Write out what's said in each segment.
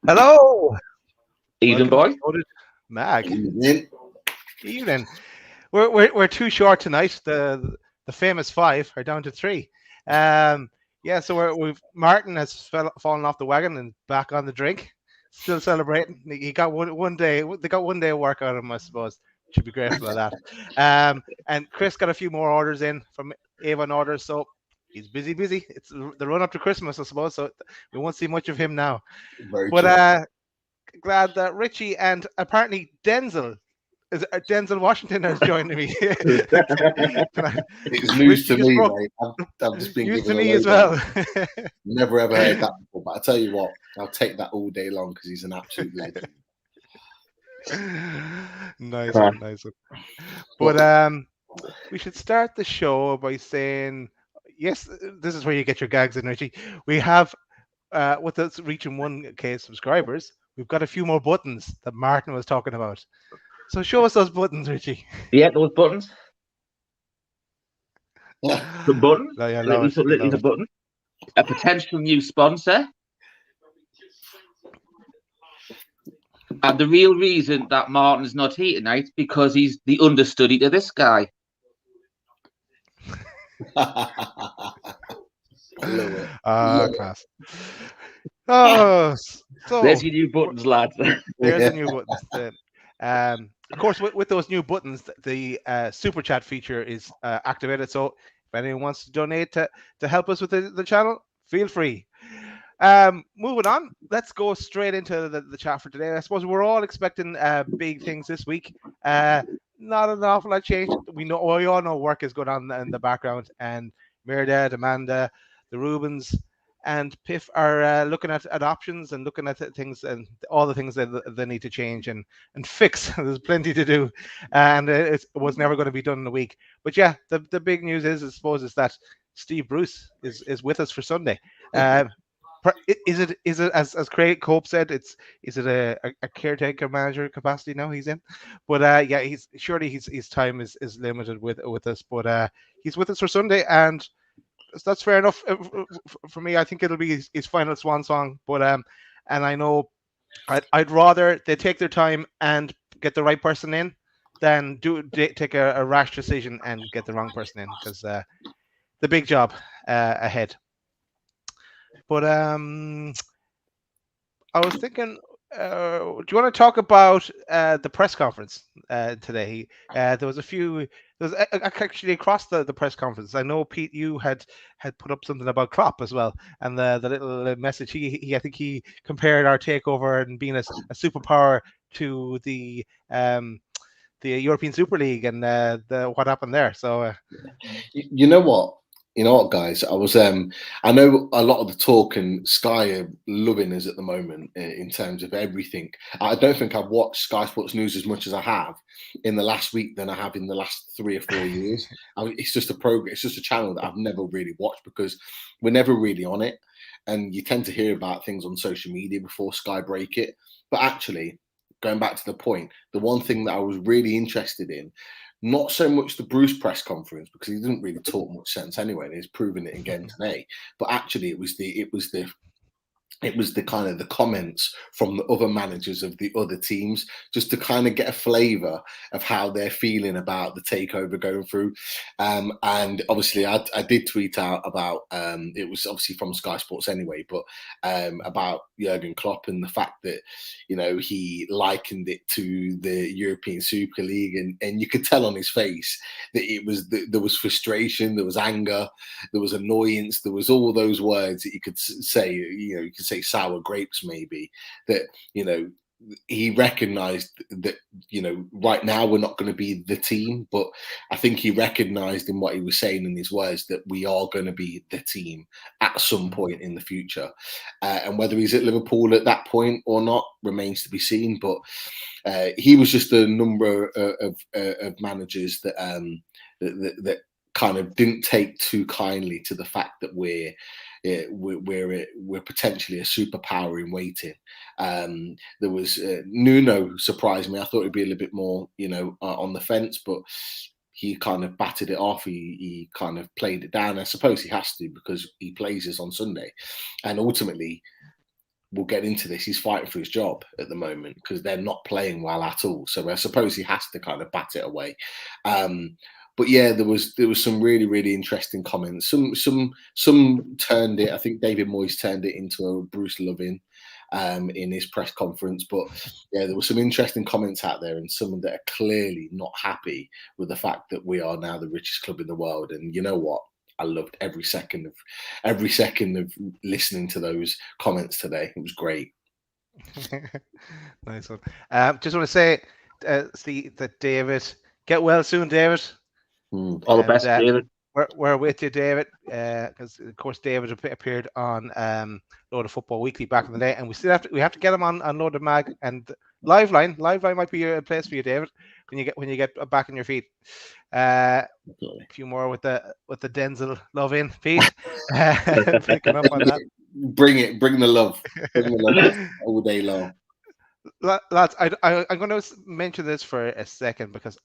Hello. Evening, Welcome to boy. Loaded Mag. Evening. Evening. We're too short tonight. The famous five are down to three. Um, yeah, so we've Martin has fallen off the wagon and back on the drink. Still celebrating. He got one day. They got 1 day of work out of him, I suppose. Should be grateful of that. And Chris got a few more orders in from Avon orders, so he's busy. It's the run up to Christmas, I suppose. So we won't see much of him now. Very But true. Glad that Richie and apparently Denzel Washington has joined me. It's news Richie to just me, broke mate. I've just been news given to a me as lowdown. well. Never ever heard that before. But I tell you what, I'll take that all day long because he's an absolute legend. Nice one. But we should start the show by saying, yes, this is where you get your gags in, Richie. We have, with us reaching 1K subscribers, we've got a few more buttons that Martin was talking about. So show us those buttons, Richie. Yeah, those buttons. The button. No, yeah, Let love me it. put Love the it. button. A potential new sponsor. And the real reason that Martin's not here tonight because he's the understudy to this guy. I love it. Class. Oh, so There's your new buttons, lads. there's the new buttons. Of course, with those new buttons, the super chat feature is activated. So if anyone wants to donate to help us with the channel, feel free. Moving on, let's go straight into the chat for today. I suppose we're all expecting big things this week. Not an awful lot changed. We all know work is going on in the background, and Mirdad, Amanda, the Rubens, and Piff are looking at options and looking at things and all the things that they need to change and fix. There's plenty to do, and it was never going to be done in a week. But yeah, the big news is, I suppose, is that Steve Bruce is with us for Sunday. Is it as Craig Cope said? Is it a caretaker manager capacity now he's in? But yeah, he's surely his time is limited with us. But he's with us for Sunday, and that's fair enough for me. I think it'll be his final swan song. But and I know I'd rather they take their time and get the right person in than take a rash decision and get the wrong person in, because the big job ahead. But I was thinking, do you want to talk about the press conference today? There was a few. There was actually across the press conference. I know Pete, you had put up something about Klopp as well, and the little message he I think he compared our takeover and being a superpower to the European Super League and what happened there. So You know what? Guys? I was I know a lot of the talk and Sky are loving us at the moment in terms of everything. I don't think I've watched Sky Sports News as much as I have in the last week than I have in the last 3 or 4 years. I mean, it's just a program. It's just a channel that I've never really watched because we're never really on it, and you tend to hear about things on social media before Sky break it. But actually, going back to the point, the one thing that I was really interested in, not so much the Bruce press conference because he didn't really talk much sense anyway, and he's proven it again today. But actually, it was the kind of the comments from the other managers of the other teams, just to kind of get a flavour of how they're feeling about the takeover going through. And obviously, I did tweet out about it was obviously from Sky Sports anyway, but about Jurgen Klopp and the fact that he likened it to the European Super League, and you could tell on his face that there was frustration, there was anger, there was annoyance, there was all those words that you could say. You could say sour grapes, maybe, that he recognized that right now we're not going to be the team, but I think he recognized in what he was saying in his words that we are going to be the team at some point in the future, and whether he's at Liverpool at that point or not remains to be seen. But he was just a number of managers that kind of didn't take too kindly to the fact that we're potentially a superpower in waiting. There was Nuno surprised me. I thought he'd be a little bit more, on the fence, but he kind of batted it off. He kind of played it down. I suppose he has to because he plays us on Sunday, and ultimately, we'll get into this. He's fighting for his job at the moment because they're not playing well at all. So I suppose he has to kind of bat it away. But yeah, there was some really, really interesting comments. Some turned it. I think David Moyes turned it into a Bruce Loving in his press conference. But yeah, there were some interesting comments out there, and some that are clearly not happy with the fact that we are now the richest club in the world. And you know what? I loved every second of listening to those comments today. It was great. Nice one. Just want to say, Steve, that David, get well soon, David. All the best, David. We're with you, David, because of course David appeared on Load of Football Weekly back in the day, and we have to get him on Load of Mag and Liveline. Liveline might be a place for you, David, when you get back on your feet. A few more with the Denzel love in, Pete. Picking up on that. Bring the love all day long. Lads, I'm going to mention this for a second because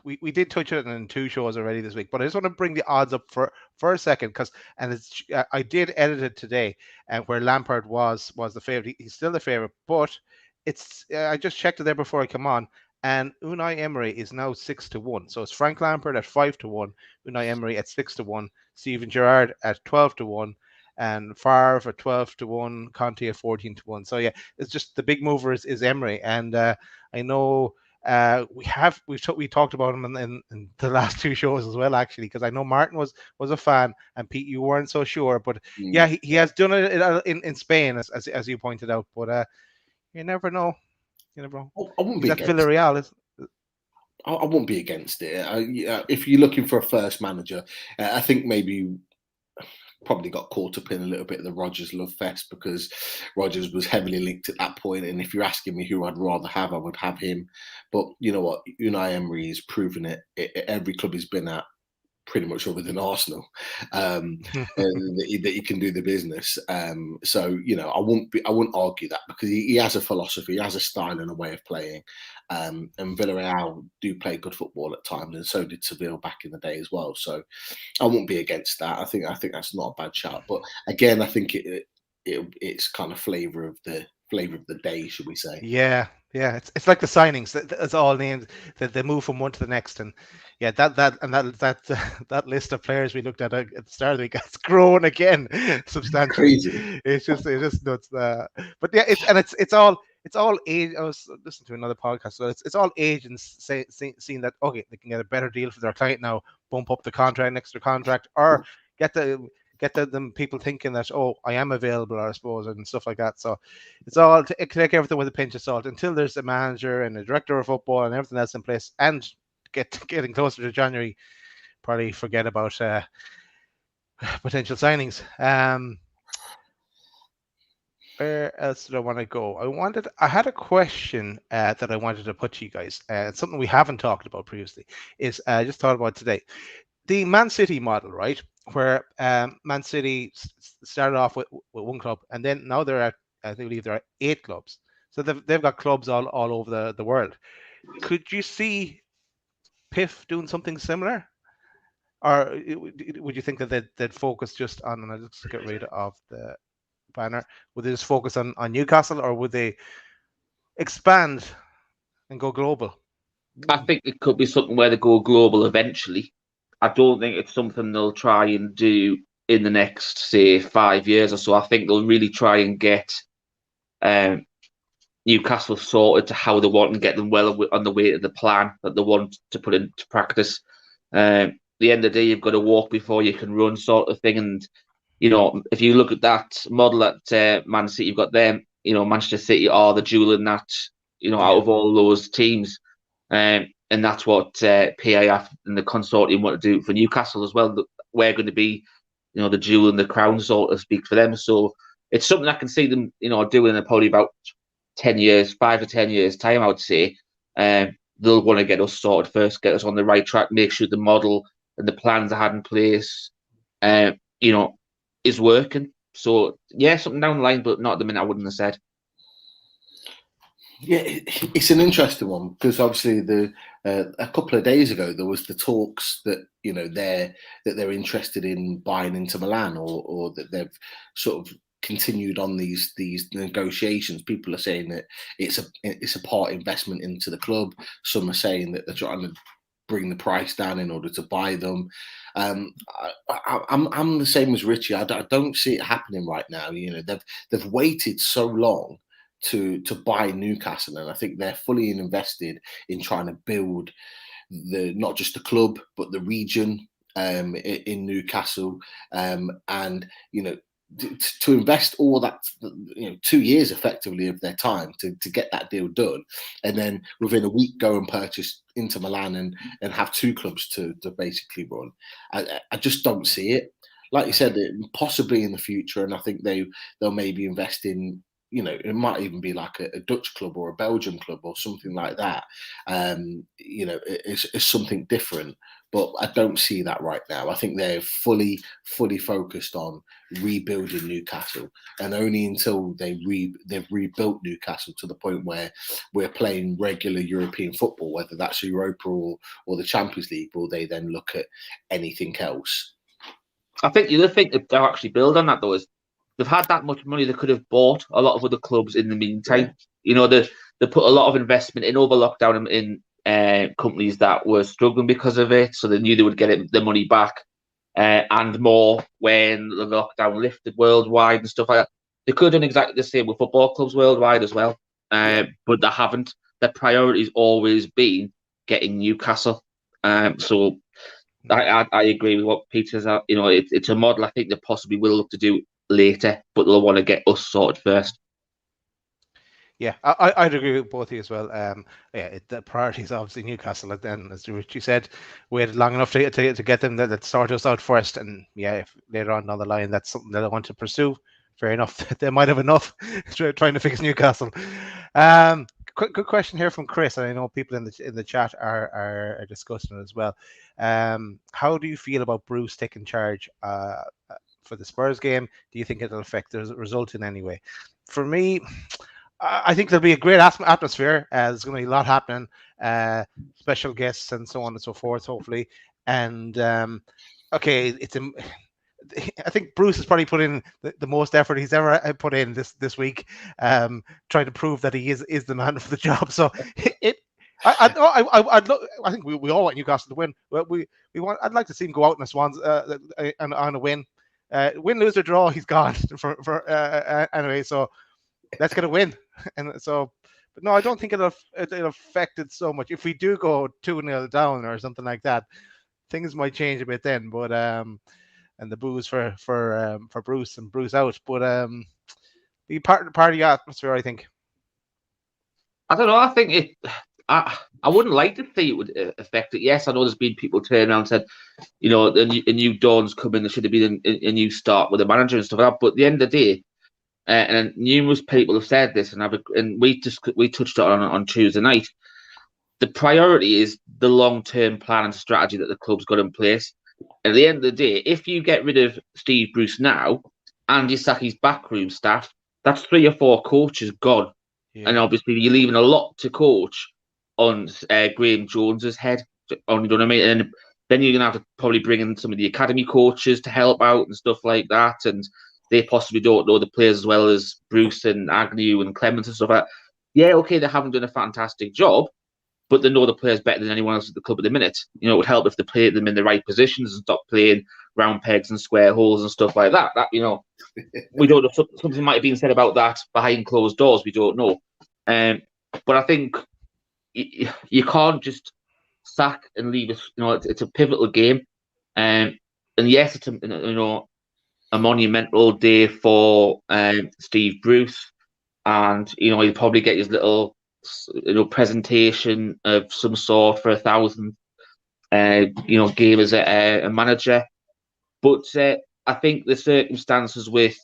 we did touch on it in 2 shows already this week, but I just want to bring the odds up for a second I did edit it today, where Lampard was the favorite. He's still the favorite, but it's I just checked it there before I come on, and Unai Emery is now 6-1. So it's Frank Lampard at 5-1, Unai Emery at 6-1, Steven Gerrard at 12-1. And Favre at 12-1, Conte at 14-1. So yeah, it's just the big mover is Emery, and I know we talked about him in the last 2 shows as well, actually, because I know Martin was a fan, and Pete, you weren't so sure, but yeah, he has done it in Spain as you pointed out, but you never know. You never know. I wouldn't be against Villarreal. I wouldn't be against it. If you're looking for a first manager, I think maybe. Probably got caught up in a little bit of the Rodgers love fest because Rodgers was heavily linked at that point. And if you're asking me who I'd rather have, I would have him. But you know what? Unai Emery has proven it. Every club he's been at, pretty much other than Arsenal, that he can do the business. So you know, I wouldn't argue that because he has a philosophy, he has a style and a way of playing. And Villarreal do play good football at times, and so did Seville back in the day as well. So I won't be against that. I think that's not a bad shout. But again, I think it's kind of flavour of the day, should we say? Yeah. It's like the signings. That's all names. That they move from one to the next, and yeah, that list of players we looked at the start of the week has grown again substantially. Crazy. It's just nuts. But yeah, it's all age. I was listening to another podcast, so it's all agents seeing that okay, they can get a better deal for their client now, bump up the contract, an extra contract, or get them people thinking that I am available, I suppose, and stuff like that. So it's all take everything with a pinch of salt until there's a manager and a director of football and everything else in place, and getting closer to January, probably forget about potential signings. Where else did I want to go? I had a question that I wanted to put to you guys. Something we haven't talked about previously is I just thought about today. The Man City model, right? Where Man City started off with one club, and then now I believe there are 8 clubs. So they've got clubs all over the world. Could you see PIF doing something similar? Or would you think that they'd focus just on, and I'll just get rid of the banner, would they just focus on Newcastle, or would they expand and go global? I think it could be something where they go global eventually. I don't think it's something they'll try and do in the next, say, 5 years or so. I think they'll really try and get Newcastle sorted to how they want and get them well on the way to the plan that they want to put into practice. At the end of the day, you've got to walk before you can run, sort of thing. And you know, if you look at that model at Man City, you've got them. You know, Manchester City are the jewel in that. You know, out of all those teams. And that's what PAF and the consortium want to do for Newcastle as well. We're going to be, you know, the jewel in the crown, so to speak, for them. So it's something I can see them, you know, doing in probably about 5 to 10 years time, I would say. They'll want to get us sorted first, get us on the right track, make sure the model and the plans I had in place, you know, is working. So yeah, something down the line, but not at the minute. I wouldn't have said. Yeah, it's an interesting one because obviously a couple of days ago there was the talks that you know they're interested in buying into Milan or that they've sort of continued on these negotiations. People are saying that it's a part investment into the club. Some are saying that they're trying to bring the price down in order to buy them. I'm the same as Richie. I don't see it happening right now. You know, they've waited so long to buy Newcastle, and I think they're fully invested in trying to build not just the club but the region in Newcastle, and you know, to invest all that, you know, 2 years effectively of their time to get that deal done, and then within a week go and purchase Inter Milan and have two clubs to basically run. I just don't see it. Like you said, possibly in the future, and I think they'll maybe invest in, you know, it might even be like a Dutch club or a Belgian club or something like that. You know, it's something different, but I don't see that right now. I think they're fully focused on rebuilding Newcastle, and only until they've rebuilt Newcastle to the point where we're playing regular European football, whether that's Europa or the Champions League, will they then look at anything else. I think the other thing that they'll actually build on that, though, is they've had that much money. They could have bought a lot of other clubs in the meantime. Yeah. You know, they put a lot of investment in over lockdown in companies that were struggling because of it, so they knew they would get the money back and more when the lockdown lifted worldwide and stuff like that. They could have done exactly the same with football clubs worldwide as well, but they haven't. Their priority's always been getting Newcastle. So I agree with what Peter's at. You know, it's a model I think they possibly will look to do later, but they'll want to get us sorted first. Yeah, I'd agree with both of you as well. The priority is obviously Newcastle. And then, as Richie said, waited long enough to get them that sort us out first. And yeah, if later on down the line that's something that I want to pursue, fair enough. They might have enough trying to fix Newcastle. Good question here from Chris, and I know people in the chat are discussing it as well. How do you feel about Bruce taking charge for the Spurs game? Do you think it'll affect the result in any way? For me, I think there'll be a great atmosphere. There's going to be a lot happening, special guests and so on and so forth, hopefully. And okay, I think Bruce has probably put in the most effort he's ever put in this week, trying to prove that he is the man for the job. So I think we all want Newcastle to win. I'd like to see him go out in the Swans and on a win. Win, lose or draw, he's gone anyway. So let's get a win. And so, but no, I don't think it'll affect it so much. If we do go 2-0 down or something like that, things might change a bit then. But and the boos for Bruce and Bruce out. But be part of the atmosphere, I think. I don't know. I think I wouldn't like to see it would affect it. Yes, I know there's been people turning around and said, you know, a new dawn's coming. There should have been a new start with the manager and stuff like that. But at the end of the day, and numerous people have said this, and we touched on Tuesday night. The priority is the long-term plan and strategy that the club's got in place. At the end of the day, if you get rid of Steve Bruce now and you sack his backroom staff, that's 3 or 4 coaches gone. Yeah. And obviously you're leaving a lot to coach on Graham Jones's head. You know what I mean? And then you're going to have to probably bring in some of the academy coaches to help out and stuff like that. And they possibly don't know the players as well as Bruce and Agnew and Clemens and stuff like that. Yeah, okay, they haven't done a fantastic job, but they know the players better than anyone else at the club at the minute. You know, it would help if they played them in the right positions and stop playing round pegs and square holes and stuff like that. That, you know, we don't know. Something might have been said about that behind closed doors. We don't know. But I think you can't just sack and leave us. You know, it's a pivotal game. And yes, it's a monumental day for Steve Bruce, and you know he'll probably get his little presentation of some sort for 1,000 game as a manager. But I think the circumstances with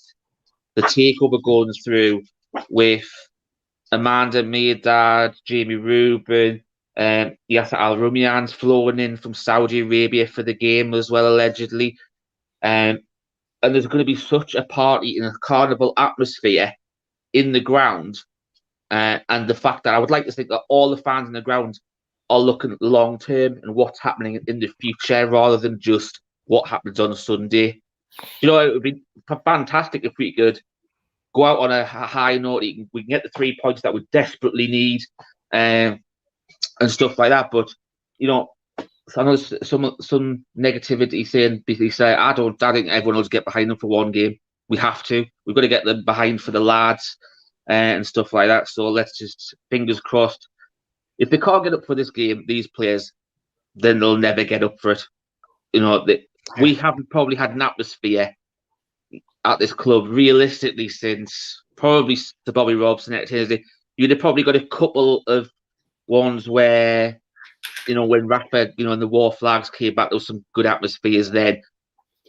the takeover going through, with Amanda Meerdad, Jamie Rubin, Yasser Al Rumayyan's flowing in from Saudi Arabia for the game as well, allegedly. And there's going to be such a party in a carnival atmosphere in the ground. And the fact that I would like to think that all the fans in the ground are looking long term and what's happening in the future rather than just what happens on a Sunday. You know, it would be fantastic if we could go out on a high note. We can get the 3 points that we desperately need, and stuff like that. But you know, I know some negativity saying basically say I think everyone will get behind them for one game. We have to. We've got to get them behind for the lads and stuff like that. So let's just fingers crossed. If they can't get up for this game, these players, then they'll never get up for it. You know, we haven't probably had an atmosphere at this club realistically since probably the Bobby Robson activity. You'd have probably got a couple of ones where, you know, when Rafa, you know, and the War Flags came back, there was some good atmospheres then.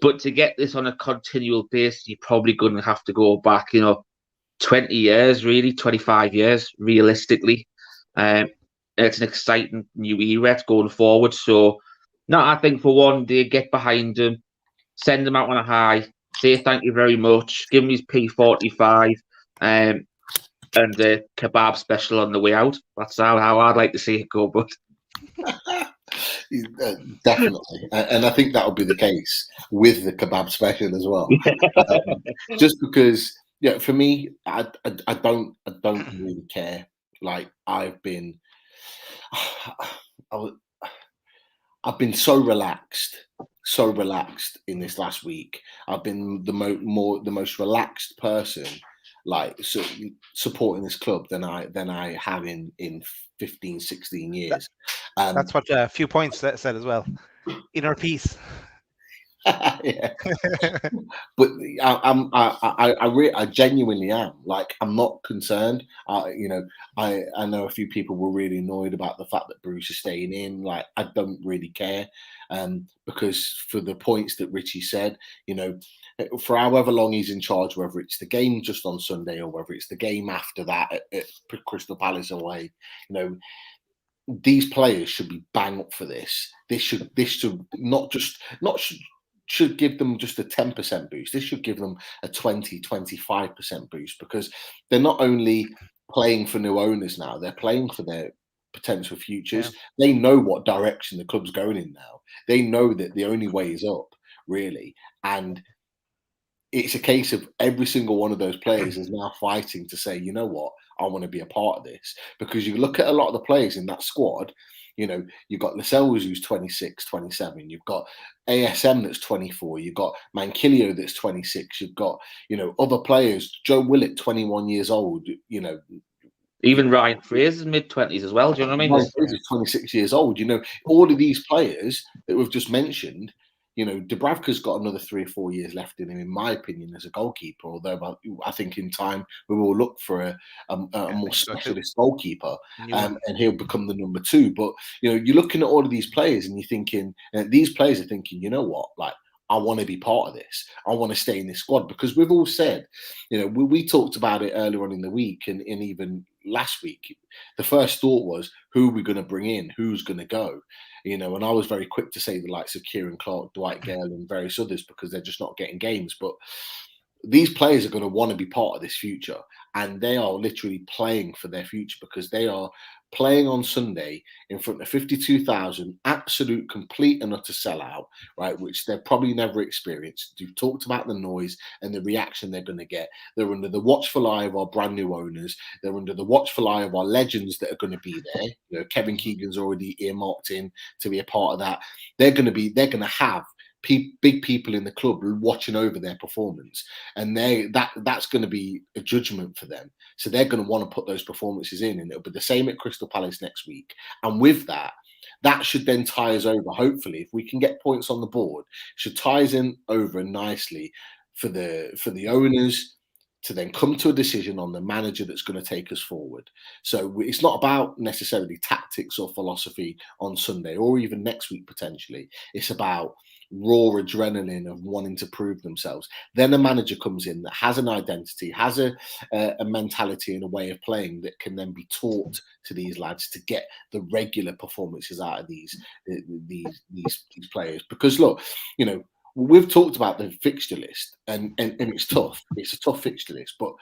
But to get this on a continual basis, you're probably going to have to go back, you know, 20 years, really, 25 years, realistically. It's an exciting new era going forward. So, no, I think for one day, get behind them, send them out on a high, say thank you very much, give them his P45, and the kebab special on the way out. That's how I'd like to see it go, but... Definitely, and I think that'll be the case with the kebab special as well. Just because, yeah, for me, I don't really care. Like I've been so relaxed in this last week. I've been the most relaxed person, like supporting this club than I have in 15, 16 years. That's what a few points said as well. Inner peace. Yeah. But I genuinely am. Like, I'm not concerned. You know, I know a few people were really annoyed about the fact that Bruce is staying in. Like, I don't really care, because for the points that Richie said, you know, for however long he's in charge, whether it's the game just on Sunday or whether it's the game after that at Crystal Palace away, you know, these players should be bang up for this. This should should give them just a 10% boost. This should give them a 20-25% boost, because they're not only playing for new owners now, they're playing for their potential futures. Yeah. They know what direction the club's going in now. They know that the only way is up, really. And it's a case of every single one of those players is now fighting to say, you know what, I want to be a part of this. Because you look at a lot of the players in that squad, you know, you've got Lascelles who's 26, 27. You've got ASM that's 24. You've got Manquillo that's 26. You've got, you know, other players, Joe Willett, 21 years old, you know. Even Ryan Fraser's mid-20s as well. Do you know what I mean? Ryan Fraser's 26 years old. You know, all of these players that we've just mentioned, you know, Dubravka's got another 3 or 4 years left in him, in my opinion, as a goalkeeper. Although I think in time we will look for a more specialist goalkeeper, and he'll become the number 2. But, you know, you're looking at all of these players and you're thinking, these players are thinking, you know what, like, I want to be part of this. I want to stay in this squad, because we've all said, you know, we talked about it earlier on in the week and even last week. The first thought was, who are we going to bring in? Who's going to go? You know, and I was very quick to say the likes of Kieran Clark, Dwight Gale, and various others, because they're just not getting games. But these players are going to want to be part of this future, and they are literally playing for their future, because they are playing on Sunday in front of 52,000, absolute, complete and utter sellout, right, which they've probably never experienced. You've talked about the noise and the reaction they're going to get. They're under the watchful eye of our brand new owners. They're under the watchful eye of our legends that are going to be there. You know, Kevin Keegan's already earmarked in to be a part of that. They're going to have big people in the club watching over their performance, and that's going to be a judgment for them. So they're going to want to put those performances in, and it'll be the same at Crystal Palace next week. And with that should then tie us over. Hopefully, if we can get points on the board, should tie us in over nicely for the owners to then come to a decision on the manager that's going to take us forward. So it's not about necessarily tactics or philosophy on Sunday or even next week potentially. It's about raw adrenaline of wanting to prove themselves. Then a manager comes in that has an identity, has a mentality and a way of playing that can then be taught to these lads to get the regular performances out of these players. Because look, you know, we've talked about the fixture list, and it's tough. It's a tough fixture list, but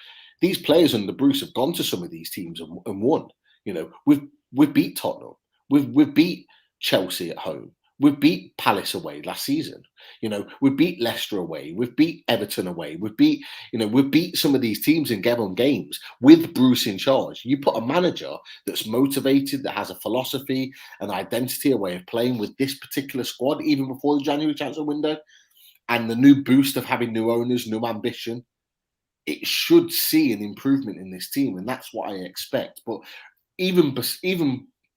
these players under Bruce have gone to some of these teams and won. You know, we've beat Tottenham, we've beat Chelsea at home, We've beat Palace away last season. We beat Leicester away. We've beat Everton away. We've beat some of these teams in Gabon games with Bruce in charge. You put a manager that's motivated, that has a philosophy, an identity, a way of playing with this particular squad, even before the January transfer window, and the new boost of having new owners, new ambition, it should see an improvement in this team, and that's what I expect. But even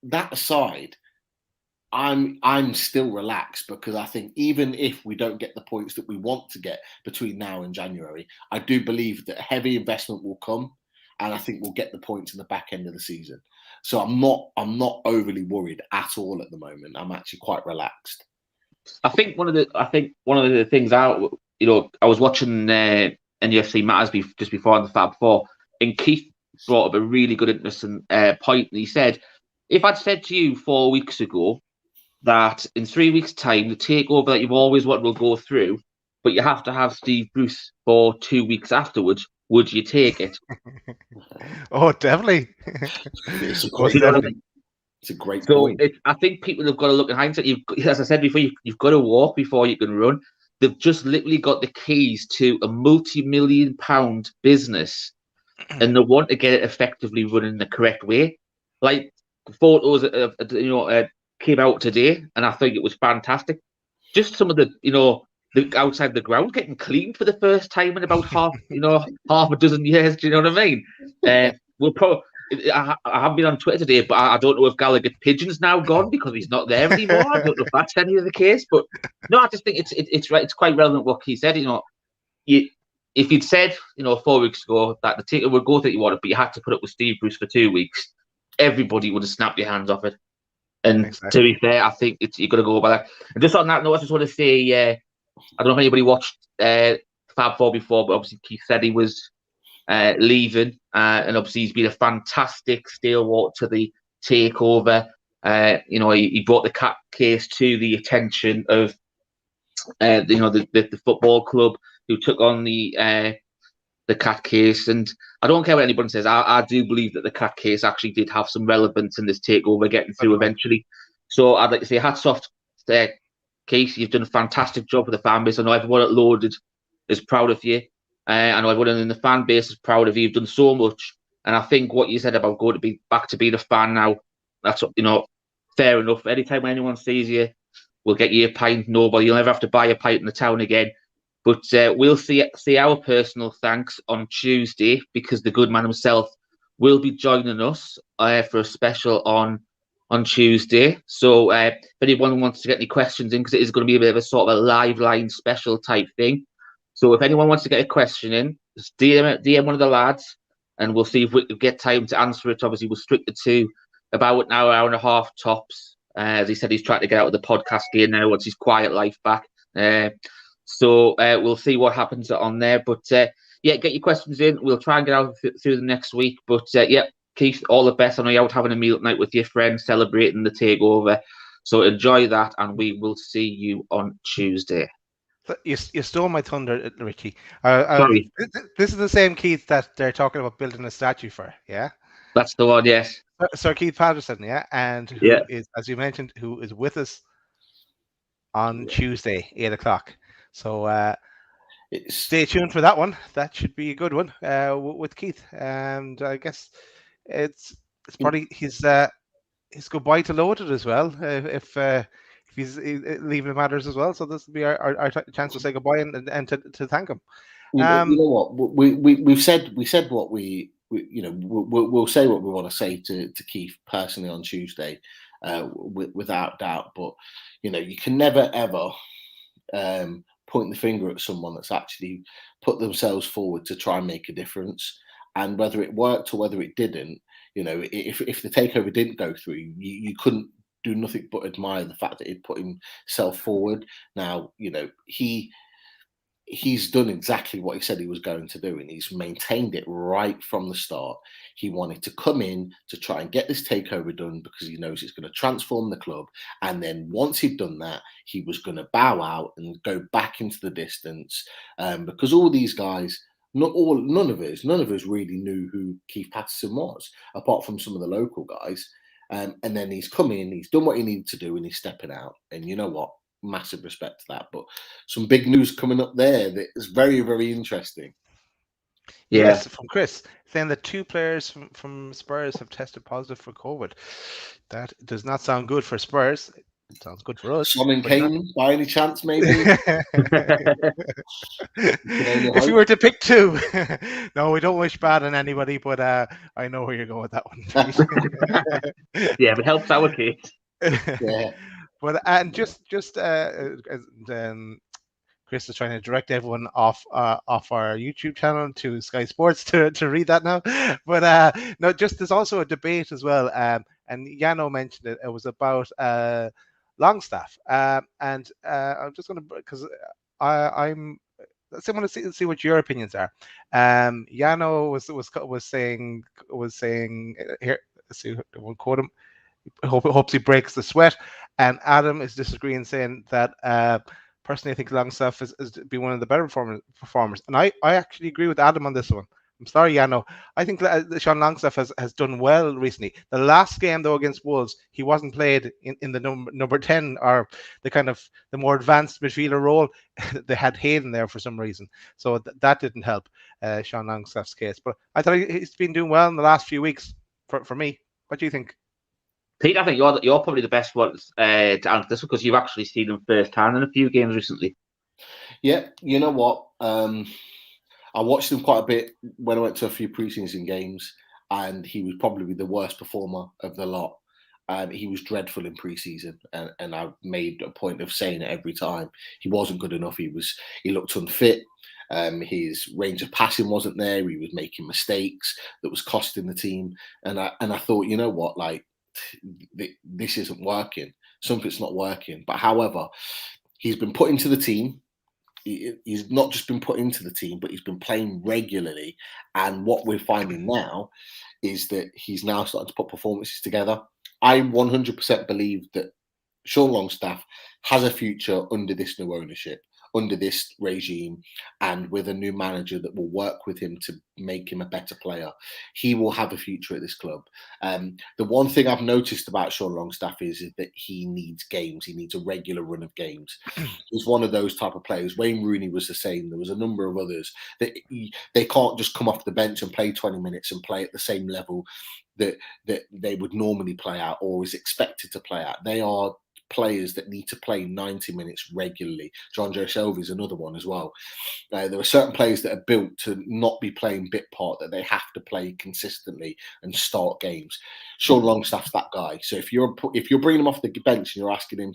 that aside, I'm still relaxed, because I think even if we don't get the points that we want to get between now and January, I do believe that heavy investment will come, and I think we'll get the points in the back end of the season. So I'm not overly worried at all at the moment. I'm actually quite relaxed. I think one of the things I was watching NUFC Matters just before on the Fab Four, and Keith brought up a really good interesting point. And he said, if I'd said to you 4 weeks ago that in 3 weeks' time, the takeover that you've always wanted will go through, but you have to have Steve Bruce for 2 weeks afterwards, would you take it? Oh, definitely. It's a great point. I think people have got to look in hindsight. As I said before, you've got to walk before you can run. They've just literally got the keys to a multi-million-pound business, and they want to get it effectively running the correct way. Like, photos came out today, and I think it was fantastic. Just some of the outside the ground getting cleaned for the first time in about half a dozen years. Do you know what I mean? We'll probably. I haven't been on Twitter today, but I don't know if Gallagher Pigeon's now gone because he's not there anymore. I don't know if that's any of the case, but no, I just think it's right. It's quite relevant what he said. If you'd said 4 weeks ago that the ticket would go that you wanted, but you had to put up with Steve Bruce for 2 weeks, everybody would have snapped your hands off it. And to be fair, I think you've got to go by that. And just on that note, I just want to say, I don't know if anybody watched Fab Four before, but obviously Keith said he was leaving, and obviously he's been a fantastic stalwart to the takeover. He brought the cat case to the attention of the football club, who took on the cat case. And I don't care what anybody says, I do believe that the cat case actually did have some relevance in this takeover getting through eventually. So I'd like to say hats off to Keith. You've done a fantastic job for the fan base. I know everyone at Loaded is proud of you. I know everyone in the fan base is proud of you. You've done so much. And I think what you said about going to be back to being a fan now, that's fair enough. Anytime anyone sees you, we'll get you a pint. You'll never have to buy a pint in the town again. But we'll see our personal thanks on Tuesday, because the good man himself will be joining us for a special on Tuesday. So if anyone wants to get any questions in, because it is going to be a bit of a sort of a live line special type thing. So if anyone wants to get a question in, just DM one of the lads, and we'll see if we can get time to answer it. Obviously, we're stricted to about an hour and a half tops. As he said, he's trying to get out of the podcast gear now once his quiet life back. So we'll see what happens on there. But get your questions in. We'll try and get out through the next week. But Keith, all the best. I know you're out having a meal tonight with your friends, celebrating the takeover. So enjoy that, and we will see you on Tuesday. You stole my thunder, Ricky. Sorry. This is the same Keith that they're talking about building a statue for, yeah? That's the one, yes. Sir Keith Patterson, yeah? And who is, as you mentioned, who is with us on Tuesday, 8 o'clock. So stay tuned for that one. That should be a good one with Keith. And I guess it's probably his goodbye to Loaded as well, if he's leaving the Matters as well. So this will be our chance to say goodbye and to thank him. You know what? We've said what we'll say what we want to say to Keith personally on Tuesday, without doubt. But you can never ever point the finger at someone that's actually put themselves forward to try and make a difference. And whether it worked or whether it didn't, if the takeover didn't go through, you couldn't do nothing but admire the fact that he'd put himself forward. Now, he's done exactly what he said he was going to do, and he's maintained it right from the start. He wanted to come in to try and get this takeover done because he knows it's going to transform the club. And then once he'd done that, he was going to bow out and go back into the distance, because all these guys, none of us really knew who Keith Patterson was, apart from some of the local guys. And then he's come in, he's done what he needed to do, and he's stepping out. And you know what? Massive respect to that. But some big news coming up there that is very, very interesting. Yes, from Chris, saying that 2 players from Spurs have tested positive for COVID. That does not sound good for Spurs. It sounds good for us. Son and but not- Kane, by any chance, maybe? If you were to pick 2, no, we don't wish bad on anybody, but I know where you're going with that one. Yeah, but it helps our case. Yeah. But and just Chris is trying to direct everyone off our YouTube channel to Sky Sports to read that now. But no, just there's also a debate as well. And Yano mentioned it. It was about Longstaff. And I'm just going to, because I'm. I want to see what your opinions are. Yano was saying here. Let's see. We'll quote him. Hopes he breaks the sweat. And Adam is disagreeing, saying that personally, I think Longstaff is be one of the better performers. And I actually agree with Adam on this one. I'm sorry, Yano. I think Sean Longstaff has done well recently. The last game, though, against Wolves, he wasn't played in the number 10 or the more advanced midfielder role. They had Hayden there for some reason. So that didn't help Sean Longstaff's case. But I thought he's been doing well in the last few weeks for me. What do you think? Pete, I think you're probably the best one to answer this because you've actually seen him firsthand in a few games recently. Yeah, you know what? I watched him quite a bit when I went to a few preseason games, and he was probably the worst performer of the lot. He was dreadful in preseason, and I made a point of saying it every time. He wasn't good enough. He looked unfit. His range of passing wasn't there. He was making mistakes that was costing the team. And I thought, you know what, like this isn't working. Something's not working. But however, he's been put into the team. He's not just been put into the team, but he's been playing regularly. And what we're finding now is that he's now starting to put performances together. I 100% believe that Sean Longstaff has a future under this new ownership, under this regime, and with a new manager that will work with him to make him a better player. He will have a future at this club. The one thing I've noticed about Sean Longstaff is that he needs games. He needs a regular run of games. He's one of those type of players. Wayne Rooney was the same. There was a number of others that they can't just come off the bench and play 20 minutes and play at the same level that they would normally play at or is expected to play at. They are players that need to play 90 minutes regularly. John Joe Shelby is another one as well. There are certain players that are built to not be playing bit part, that they have to play consistently and start games. Sean Longstaff's that guy. So if you're bringing him off the bench and you're asking him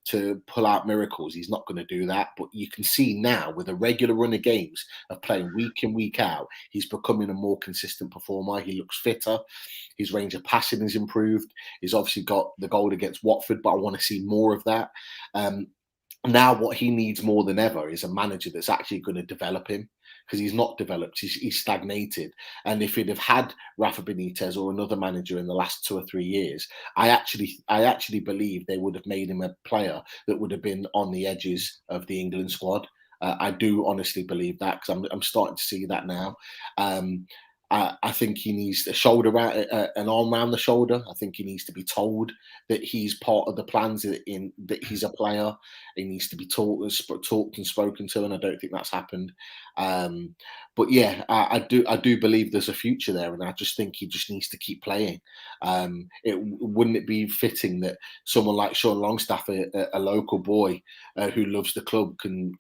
to pull out miracles, he's not going to do that. But you can see now with a regular run of games of playing week in, week out, he's becoming a more consistent performer. He looks fitter. His range of passing has improved. He's obviously got the goal against Watford, but I want to see more of that. Now what he needs more than ever is a manager that's actually going to develop him, because he's not developed. He's stagnated. And if he'd have had Rafa Benitez or another manager in the last 2 or 3 years, I actually believe they would have made him a player that would have been on the edges of the England squad. I do honestly believe that, because I'm starting to see that now. I think he needs an arm around the shoulder. I think he needs to be told that he's part of the plans, that he's a player. He needs to be talked and spoken to, and I don't think that's happened. But yeah, I do believe there's a future there, and I just think he just needs to keep playing. Wouldn't it be fitting that someone like Sean Longstaff, a local boy who loves the club, can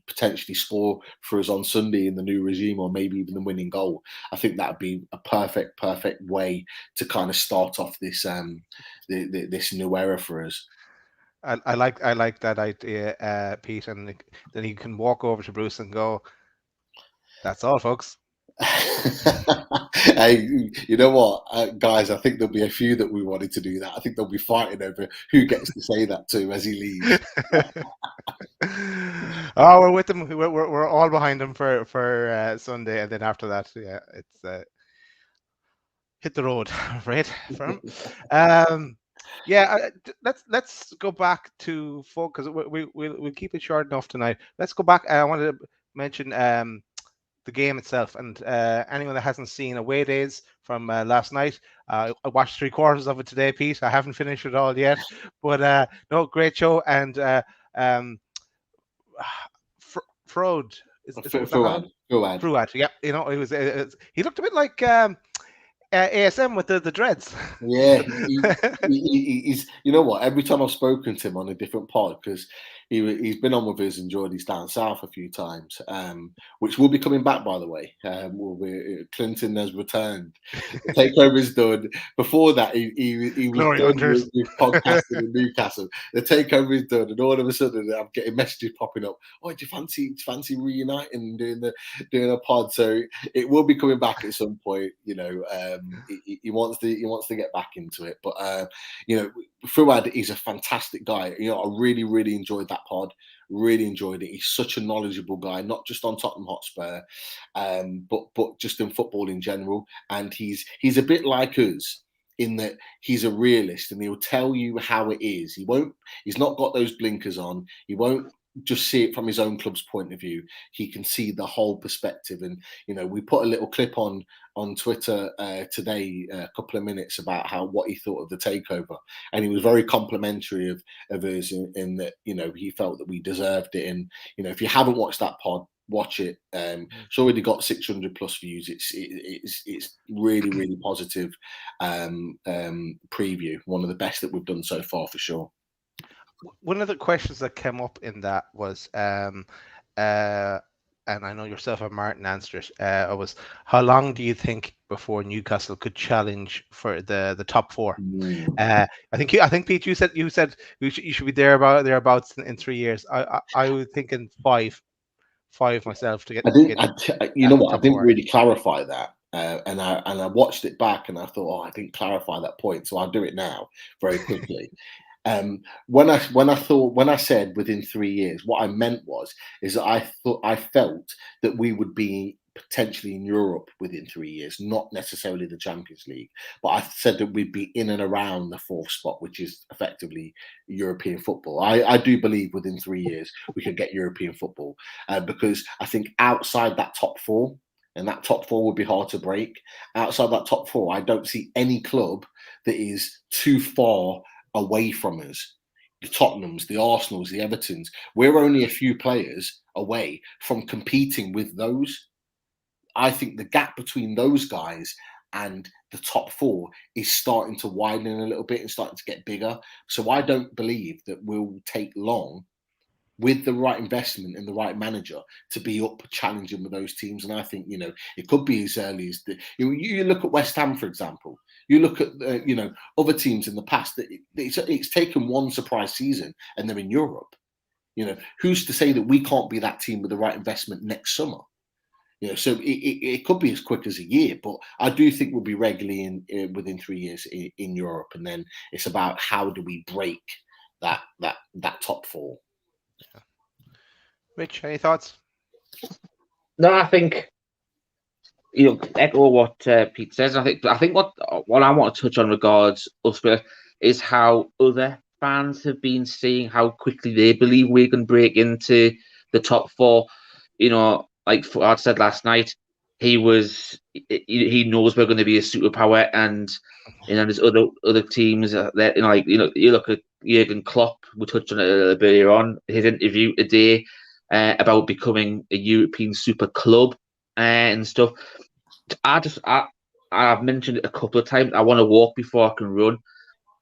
potentially score for us on Sunday in the new regime, or maybe even the winning goal? I think that would be a perfect way to kind of start off this this new era for us. I like that idea, Pete, and then you can walk over to Bruce and go, "That's all, folks." Hey, you know what, guys? I think there'll be a few that we wanted to do that. I think they'll be fighting over who gets to say that to as he leaves. Oh, we're with him. We're all behind him for Sunday, and then after that, yeah, it's hit the road, right? For him. Yeah, let's go back to because we'll keep it short enough tonight. Let's go back. I wanted to mention the game itself. And anyone that hasn't seen Away Days from last night, I watched 3/4 of it today, Pete. I haven't finished it all yet, but no, great show. And Frode, was that Fruad, yeah. You know, he looked a bit like ASM with the dreads. Yeah, he's. You know what? Every time I've spoken to him on a different pod, because he's been on with us and Geordie's down south a few times, which will be coming back, by the way. Clinton has returned. The takeover is done. Before that, he was done with podcasting in Newcastle. The takeover is done, and all of a sudden, I'm getting messages popping up. Oh, do you fancy reuniting and doing a pod? So it will be coming back at some point. You know, he wants to get back into it, but you know, Fuad is a fantastic guy. You know, I really enjoyed that pod. Really enjoyed it. He's such a knowledgeable guy, not just on Tottenham Hotspur, but just in football in general. And he's a bit like us in that he's a realist, and he'll tell you how it is. He's not got those blinkers on. He won't just see it from his own club's point of view. He can see the whole perspective. And you know, we put a little clip on Twitter today, a couple of minutes, about what he thought of the takeover, and he was very complimentary of us in that, you know, he felt that we deserved it. And you know, if you haven't watched that pod, watch it. It's already got 600 plus views. It's really positive preview, one of the best that we've done so far for sure. One of the questions that came up in that was, and I know yourself and Martin answered it, was how long do you think before Newcastle could challenge for the top four? I think Pete, you said you should be thereabouts in 3 years. I was thinking five myself to get. You know what? I didn't really clarify that. And I watched it back and I thought, I didn't clarify that point, so I'll do it now very quickly. When I said within 3 years, what I meant is that I felt that we would be potentially in Europe within 3 years, not necessarily the Champions League, but I said that we'd be in and around the fourth spot, which is effectively European football. I do believe within 3 years we could get European football, because I think outside that top four, and that top four would be hard to break. Outside that top four, I don't see any club that is too far away from us. The Tottenhams, the Arsenals, the Evertons, we're only a few players away from competing with those. I think the gap between those guys and the top four is starting to widen a little bit and starting to get bigger. So I don't believe that we'll take long, with the right investment and the right manager, to be up challenging with those teams. And I think, you know, it could be as early as you look at West Ham, for example. You look at other teams in the past that it's taken one surprise season and they're in Europe. You know, who's to say that we can't be that team with the right investment next summer? You know, so it could be as quick as a year, but I do think we'll be regularly within 3 years in Europe, and then it's about how do we break that top four. Yeah. Rich, any thoughts? No, I think, you know, echo what Pete says. I think what I want to touch on regards Uspir is how other fans have been seeing how quickly they believe we can break into the top four. You know, like I said last night, he knows we're going to be a superpower, and you know, there's other teams that, you look at Jurgen Klopp. We touched on it a little bit earlier on his interview today about becoming a European super club and stuff. I've mentioned it a couple of times. I want to walk before I can run.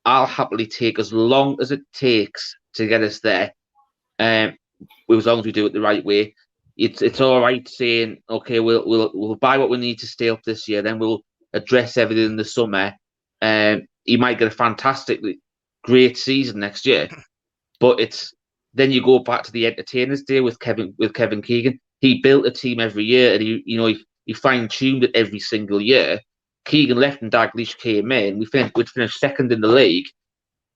I'll happily take as long as it takes to get us there, as long as we do it the right way. It's all right saying, okay, we'll buy what we need to stay up this year, then we'll address everything in the summer. He might get a fantastically great season next year, but then you go back to the entertainers' day with Kevin Keegan. He built a team every year, and he fine-tuned it every single year. Keegan left and Dalglish came in. We'd finished second in the league,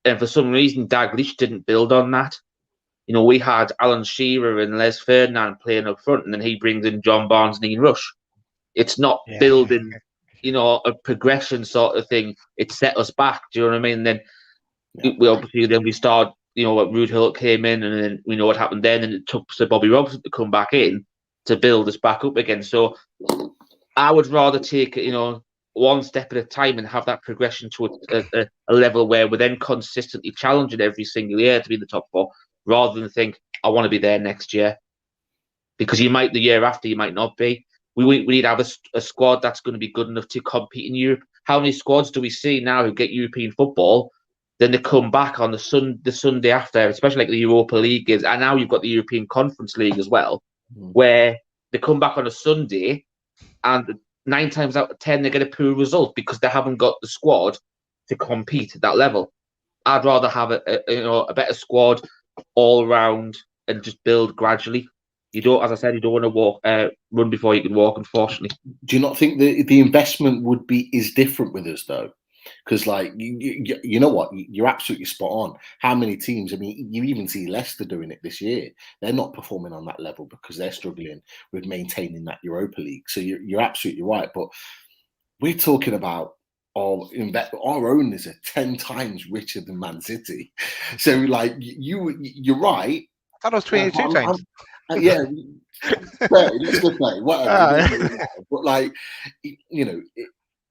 and for some reason Dalglish didn't build on that. You know, we had Alan Shearer and Les Ferdinand playing up front, and then he brings in John Barnes and Ian Rush. It's not building, you know, a progression sort of thing. It set us back. Do you know what I mean? And then we started, you know, Rude Hill came in, and then we know what happened then, and it took Sir Bobby Robson to come back in. to build us back up again. So I would rather take it, one step at a time and have that progression to a level where we're then consistently challenging every single year to be in the top 4, rather than think, I want to be there next year. Because the year after, you might not be. We need to have a squad that's going to be good enough to compete in Europe. How many squads do we see now who get European football, then they come back on the Sunday after, especially like the Europa League is, and now you've got the European Conference League as well, where they come back on a Sunday and 9 times out of 10 they get a poor result because they haven't got the squad to compete at that level. I'd rather have a better squad all round and just build gradually. You don't, as I said, you don't want to run before you can walk, unfortunately. Do you not think the investment is different with us though? Because like you know what, you're absolutely spot on. How many teams? I mean, you even see Leicester doing it this year. They're not performing on that level because they're struggling with maintaining that Europa League. So you're absolutely right. But we're talking about our own is 10 times richer than Man City. So like you're right. I thought it was 22 times. Yeah, let's go play whatever. But like,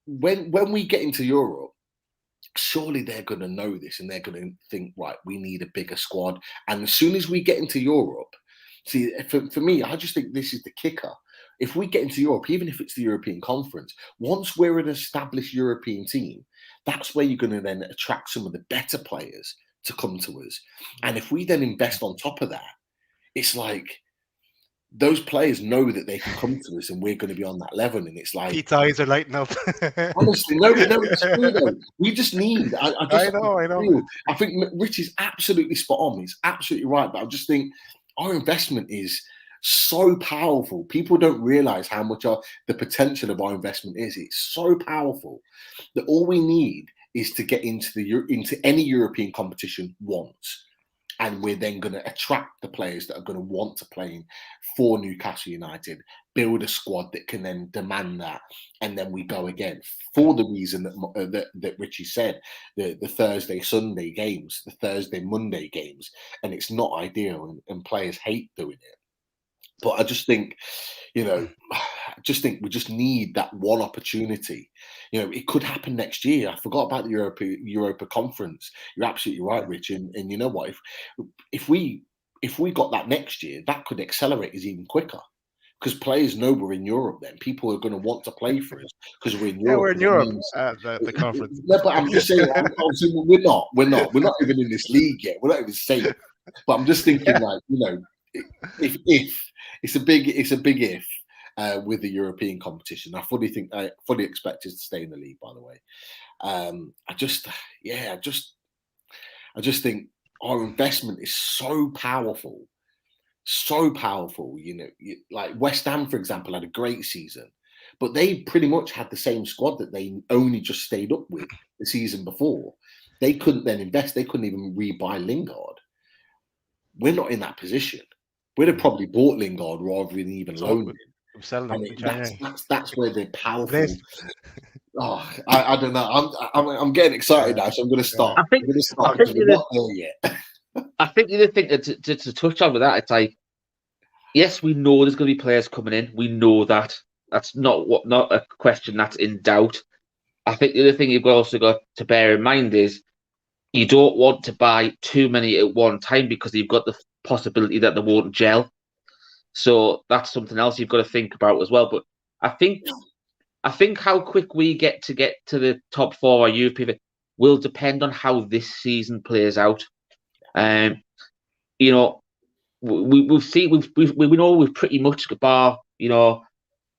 when we get into Europe, surely they're going to know this and they're going to think, right, we need a bigger squad. And as soon as we get into Europe, see, for me, I just think this is the kicker. If we get into Europe, even if it's the European Conference, once we're an established European team, that's where you're going to then attract some of the better players to come to us. And if we then invest on top of that, it's like those players know that they can come to us and we're going to be on that level. And it's like Pete's eyes are lighting up. Honestly, no, it's true though. We just need. I know. I think Rich is absolutely spot on. He's absolutely right. But I just think our investment is so powerful. People don't realize how much the potential of our investment is. It's so powerful that all we need is to get into any European competition once. And we're then going to attract the players that are going to want to play for Newcastle United, build a squad that can then demand that. And then we go again for the reason that Richie said, the Thursday, Sunday games, the Thursday, Monday games. And it's not ideal and players hate doing it. But I just think, we just need that one opportunity. It could happen next year. I forgot about the Europa Conference. You're absolutely right, Rich. And you know what? If we got that next year, that could accelerate us even quicker. Because players know we're in Europe. Then people are going to want to play for us because we're in Europe. Yeah, we're in Europe. The conference. No, but I'm just saying. We're not. We're not even in this league yet. We're not even safe. But I'm just thinking, if it's a big if with the European competition. I fully expect us to stay in the league, by the way. I just think our investment is so powerful. Like West Ham, for example, had a great season, but they pretty much had the same squad that they only just stayed up with the season before. They couldn't then invest. They couldn't even rebuy Lingard. We're not in that position. We'd have probably bought Lingard rather than even loaned him. That's where they're powerful. I don't know. I'm getting excited now, so I'm going to start. I think we're not there yet. I think the other thing to touch on with that, it's like, yes, we know there's going to be players coming in. We know that. That's not a question that's in doubt. I think the other thing you've also got to bear in mind is you don't want to buy too many at one time because you've got the possibility that they won't gel. So that's something else you've got to think about as well. But I think how quick we get to the top 4 or European will depend on how this season plays out. We know we've pretty much bar,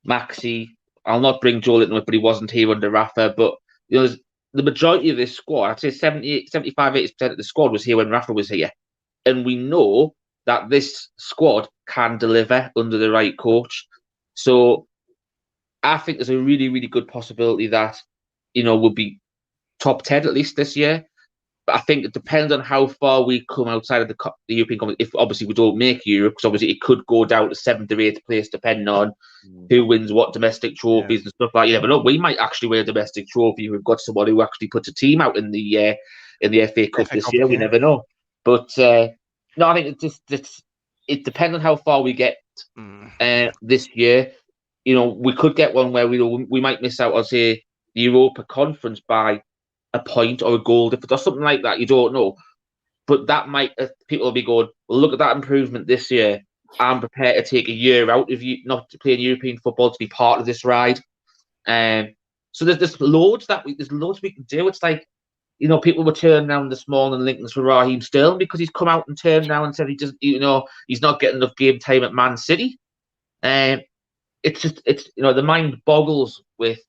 Maxi. I'll not bring Joel into it, but he wasn't here under Rafa. But the majority of this squad, I'd say 75-80% of the squad was here when Rafa was here. And we know that this squad can deliver under the right coach. So I think there's a really, really good possibility that, we'll be top 10 at least this year. But I think it depends on how far we come outside of the European competition. If obviously we don't make Europe, because obviously it could go down to 7th or 8th place depending on who wins what domestic trophies and stuff like that. You never know. We might actually win a domestic trophy. We've got someone who actually puts a team out in the FA Cup this year. We never know. But no, I think it depends on how far we get this year. We could get one where we might miss out on, say, the Europa Conference by a point or a goal difference or something like that. You don't know. But that might, people will be going, well, look at that improvement this year. I'm prepared to take a year out of you not to play in European football to be part of this ride. So there's loads we can do. It's like, people were turning down this morning Lincoln's for Raheem Sterling because he's come out and turned down and said he's not getting enough game time at Man City. It's the mind boggles with,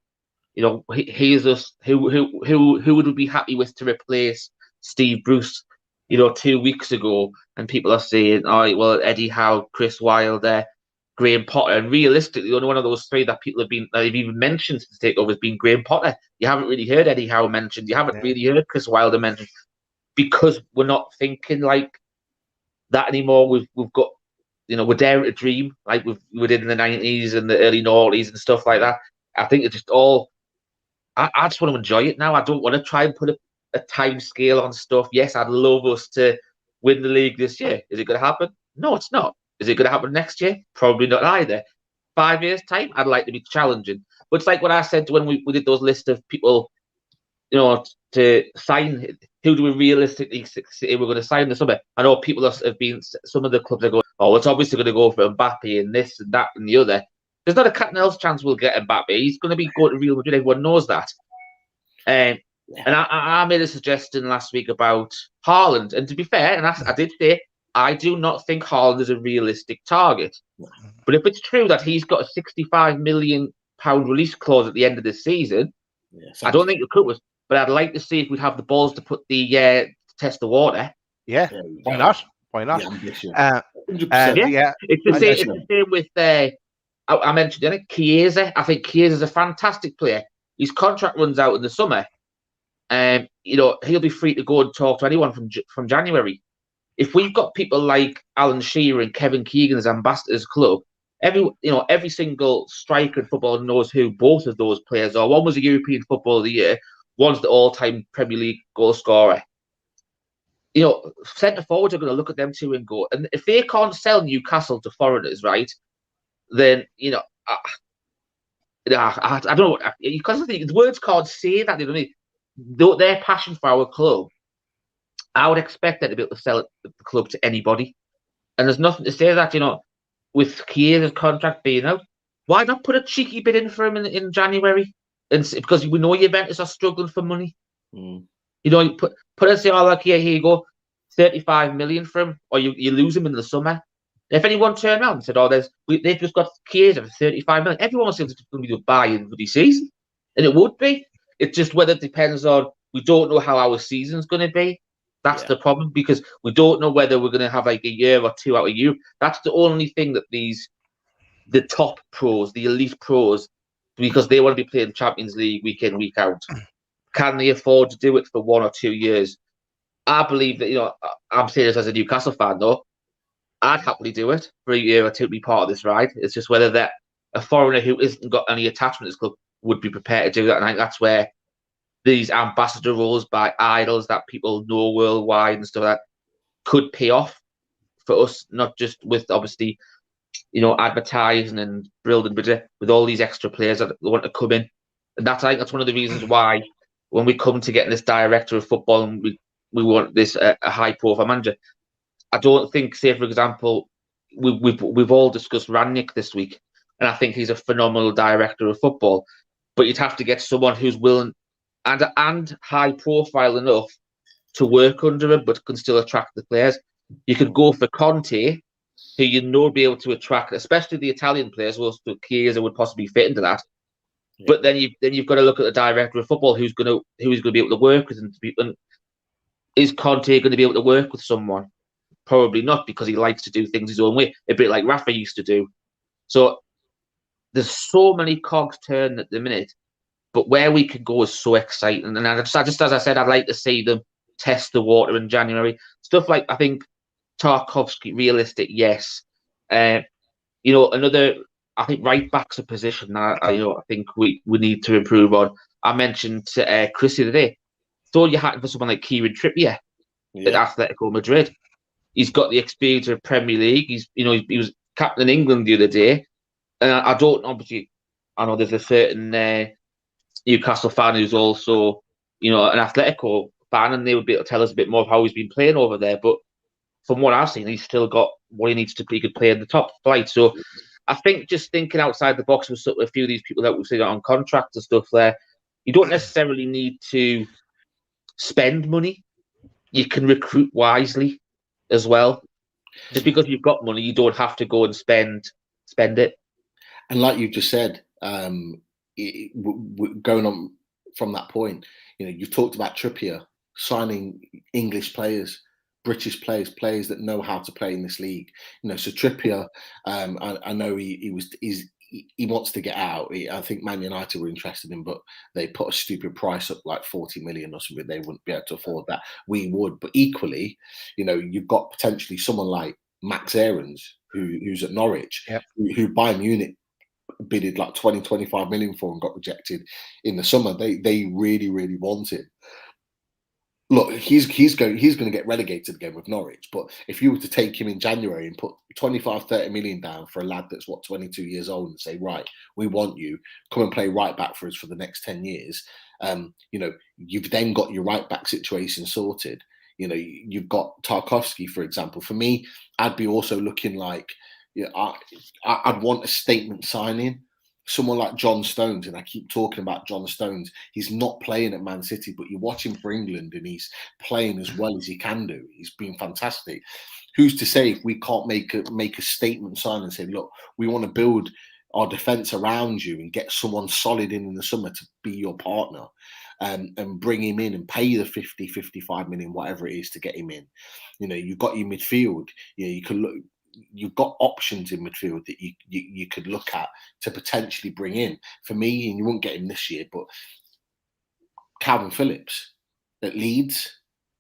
here's us who would we be happy with to replace Steve Bruce, 2 weeks ago, and people are saying, oh, well, Eddie Howe, Chris Wilder, Graham Potter, and realistically, the only one of those three that people have even mentioned since the takeover has been Graham Potter. You haven't really heard Eddie Howe mentioned. You haven't really heard Chris Wilder mentioned, because we're not thinking like that anymore. We've got, we're daring to dream like we did in the 90s and the early 90s and stuff like that. I think it's just all. I just want to enjoy it now. I don't want to try and put a time scale on stuff. Yes, I'd love us to win the league this year. Is it going to happen? No, it's not. Is it going to happen next year? Probably not either. 5 years' time, I'd like to be challenging. But it's like what I said when we did those lists of people, to sign. Who do we realistically say we're going to sign this summer? I know people have been, some of the clubs are going, oh, it's obviously going to go for Mbappe and this and that and the other. There's not a cat and else chance we'll get Mbappe. He's going to be going to Real Madrid. Everyone knows that. And I made a suggestion last week about Haaland. And to be fair, and I did say, I do not think Haaland is a realistic target. But if it's true that he's got a £65 million release clause at the end of the season, I don't think it could. But I'd like to see if we'd have the balls to put the test the water. Yeah, why not? Why not? It's the same with I mentioned it, Chiesa. I think Chiesa is a fantastic player. His contract runs out in the summer, and he'll be free to go and talk to anyone from January. If we've got people like Alan Shearer and Kevin Keegan as ambassadors club, every single striker in football knows who both of those players are. One was a European Footballer of the Year. One's the all-time Premier League goal scorer. Centre forwards are going to look at them two and go, and if they can't sell Newcastle to foreigners, right, then I don't know. Because I think the words can't say that. Their passion for our club, I would expect them to be able to sell the club to anybody, and there's nothing to say that. With Chiesa's contract being out, why not put a cheeky bid in for him in January? And because we know Juventus are struggling for money. You put and say, oh, look, here you go, 35 million for him, or you lose him in the summer. If anyone turned around and said, oh, they've just got Chiesa for 35 million, everyone seems to be buying for the season. And it would be. It's just whether it depends on, we don't know how our season's going to be. That's the problem, because we don't know whether we're going to have like a year or two out of Europe. That's the only thing that the top pros, the elite pros, because they want to be playing Champions League week in, week out. Can they afford to do it for 1 or 2 years? I believe that, I'm saying this as a Newcastle fan, though. I'd happily do it for a year or two to be part of this ride. It's just whether that a foreigner who isn't got any attachment to this club would be prepared to do that. And I think that's where these ambassador roles by idols that people know worldwide and stuff like that could pay off for us, not just with, obviously, advertising and building, but with all these extra players that want to come in. And I think that's one of the reasons why when we come to getting this director of football and we want this a high-profile manager, I don't think, say, for example, we've all discussed Rangnick this week, and I think he's a phenomenal director of football. But you'd have to get someone who's willing and high-profile enough to work under him, but can still attract the players. You could go for Conte, who would be able to attract, especially the Italian players. Well, Chiesa would possibly fit into that. Yeah. But then you've got to look at the director of football who's going to be able to work with him. And is Conte going to be able to work with someone? Probably not, because he likes to do things his own way, a bit like Rafa used to do. So there's so many cogs turning at the minute, but where we could go is so exciting. And I just as I said, I'd like to see them test the water in January. Stuff like, I think, Tarkovsky, realistic, yes. Another, I think right back's a position that I think we need to improve on. I mentioned to Chris the other day, throw your hat in for someone like Kieran Trippier at Atletico Madrid. He's got the experience of Premier League. He was captain England the other day. I don't obviously. I know there's a certain Newcastle fan who's also, an Atletico fan, and they would be able to tell us a bit more of how he's been playing over there. But from what I've seen, he's still got what he needs to be. He could play in the top flight. So I think just thinking outside the box with sort of a few of these people that we've seen on contract and stuff there, you don't necessarily need to spend money. You can recruit wisely as well. Just because you've got money, you don't have to go and spend it. And like you just said, going on from that point, you've talked about Trippier signing English players, British players that know how to play in this league. So Trippier, I know he wants to get out. I think Man United were interested in him, but they put a stupid price up, like 40 million or something. They wouldn't be able to afford that. We would, but equally, you've got potentially someone like Max Aarons, who's at Norwich, who Bayern Munich bidded like 20-25 million for and got rejected in the summer. They really, really want him. Look, he's going to get relegated again with Norwich, but if you were to take him in January and put 25-30 million down for a lad that's 22 years old and say, right, we want you, come and play right back for us for the next 10 years, you've then got your right back situation sorted. You've got Tarkowski, for example. For me, I'd be also looking like, I'd want a statement signing. Someone like John Stones, and I keep talking about John Stones. He's not playing at Man City, but you watch him for England and he's playing as well as he can do. He's been fantastic. Who's to say if we can't make a statement sign and say, look, we want to build our defence around you and get someone solid in the summer to be your partner, and bring him in and pay the 50, 55 million, whatever it is, to get him in. You've got your midfield. You can look. You've got options in midfield that you could look at to potentially bring in. For me, and you won't get him this year, but Calvin Phillips at Leeds,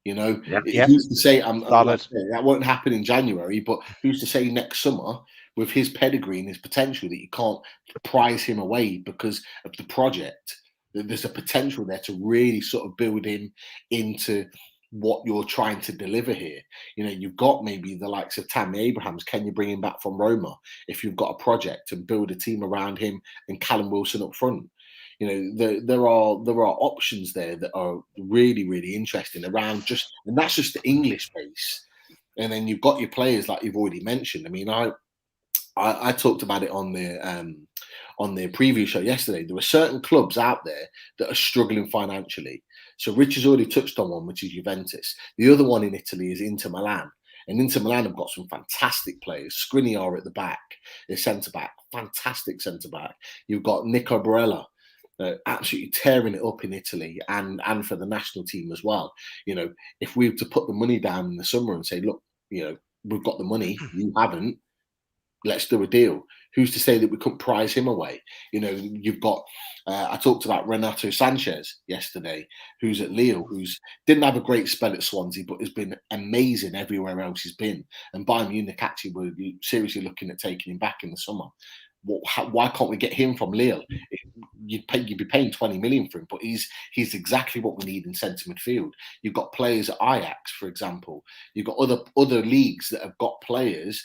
who's to say that won't happen in January, but who's to say next summer, with his pedigree and his potential, that you can't prize him away because of the project? There's a potential there to really sort of build him into what you're trying to deliver here. You've got maybe the likes of Tammy Abrahams. Can you bring him back from Roma if you've got a project and build a team around him and Callum Wilson up front? There are options there that are really, really interesting around and that's just the English base. And then you've got your players like you've already mentioned. I mean, I talked about it on the preview show yesterday. There were certain clubs out there that are struggling financially. So Rich has already touched on one, which is Juventus. The other one in Italy is Inter Milan. And Inter Milan have got some fantastic players. Skriniar at the back, their centre-back, fantastic centre-back. You've got Nico Barella, absolutely tearing it up in Italy and for the national team as well. If we were to put the money down in the summer and say, look, we've got the money, you haven't, let's do a deal. Who's to say that we couldn't prize him away? You've got, I talked about Renato Sanchez yesterday, who's at Lille, who's didn't have a great spell at Swansea, but has been amazing everywhere else he's been. And Bayern Munich actually were seriously looking at taking him back in the summer. Why can't we get him from Lille? You'd be paying 20 million for him, but he's exactly what we need in centre midfield. You've got players at Ajax, for example. You've got other leagues that have got players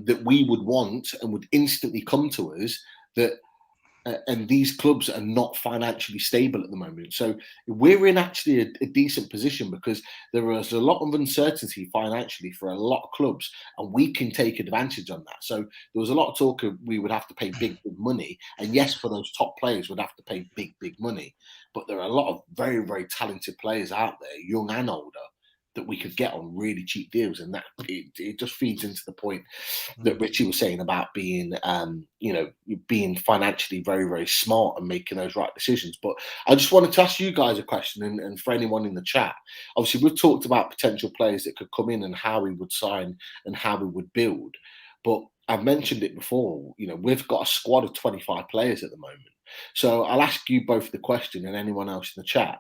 that we would want and would instantly come to us. And these clubs are not financially stable at the moment. So we're in actually a decent position because there is a lot of uncertainty financially for a lot of clubs, and we can take advantage on that. So there was a lot of talk of we would have to pay big money. And yes, for those top players, we'd have to pay big money. But there are a lot of very, very talented players out there, young and older, that we could get on really cheap deals. And that it just feeds into the point that Richie was saying about being, being financially very, very smart and making those right decisions. But I just wanted to ask you guys a question, and for anyone in the chat. Obviously, we've talked about potential players that could come in and how we would sign and how we would build. But I've mentioned it before, we've got a squad of 25 players at the moment. So I'll ask you both the question, and anyone else in the chat.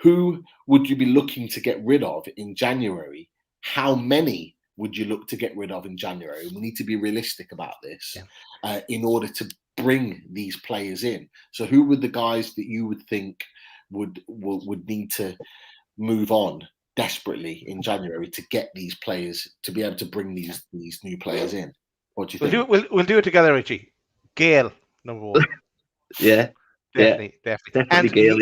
Who would you be looking to get rid of in January? How many would you look to get rid of in January? We need to be realistic about this in order to bring these players in. So who would the guys that you would think would need to move on desperately in January to get these players, to be able to bring these new players in? What do you think? We'll do it together, Richie. Gale, number 1. Yeah, Definitely. And Gale.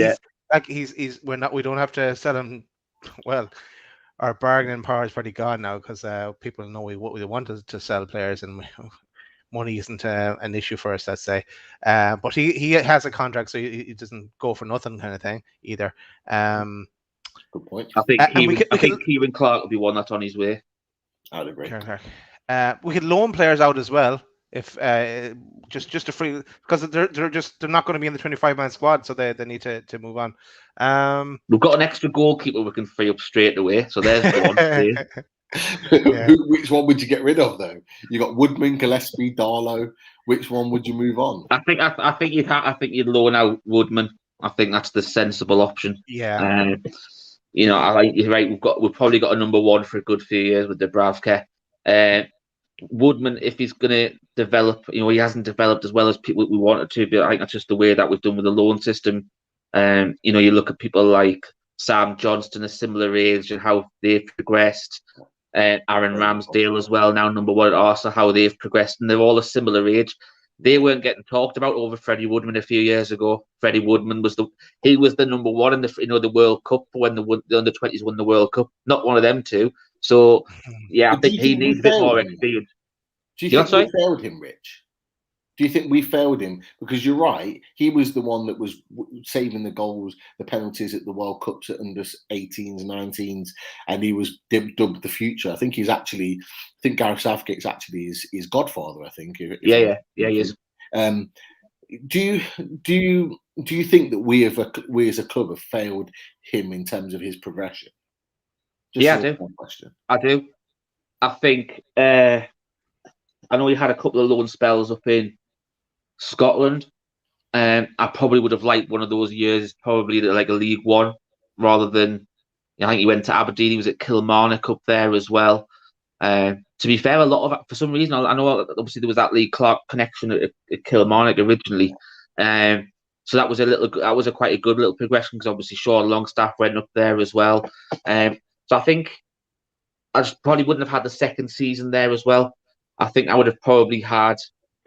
we don't have to sell him. Well, our bargaining power is pretty gone now because people know we want to sell players, and money isn't an issue for us, let's say. But he has a contract, so he doesn't go for nothing kind of thing either. Good point. I think Kieran Clark will be one that's on his way. I'd agree. We could loan players out as well, if just to free, because they're not going to be in the 25-man squad, so they need to move on. We've got an extra goalkeeper we can free up straight away, so there's one. Which one would you get rid of, though? You got Woodman, Gillespie, Darlow. Which one would you move on? I think you'd loan out Woodman. I think that's the sensible option. Yeah. You're right. We've probably got a number 1 for a good few years with Dubravka. Woodman, if he's going to develop, he hasn't developed as well as people we wanted to. But I think that's just the way that we've done with the loan system. You look at people like Sam Johnston, a similar age, and how they've progressed. Aaron Ramsdale as well, now number 1 at Arsenal, how they've progressed, and they're all a similar age. They weren't getting talked about over Freddie Woodman a few years ago. Freddie Woodman was the number 1 in the World Cup when the under-20s won the World Cup. Not one of them two. So yeah, I think he needs a bit more experience. Do you think we failed him, Rich? Do you think we failed him? Because you're right, he was the one that was saving the goals, the penalties at the World Cups at under 18s, 19s, and he was dubbed the future. I think Gareth Southgate's actually his godfather. I think. He is. Do you think that we as a club have failed him in terms of his progression? I do. I do. I think. I know he had a couple of loan spells up in Scotland. I probably would have liked one of those years, probably like a League One, rather than. I think he went to Aberdeen. He was at Kilmarnock up there as well. To be fair, a lot of for some reason, I know obviously there was that Lee Clark connection at Kilmarnock originally. So that was quite a good little progression, because obviously Sean Longstaff went up there as well. So I think I just probably wouldn't have had the second season there as well. I think I would have probably had,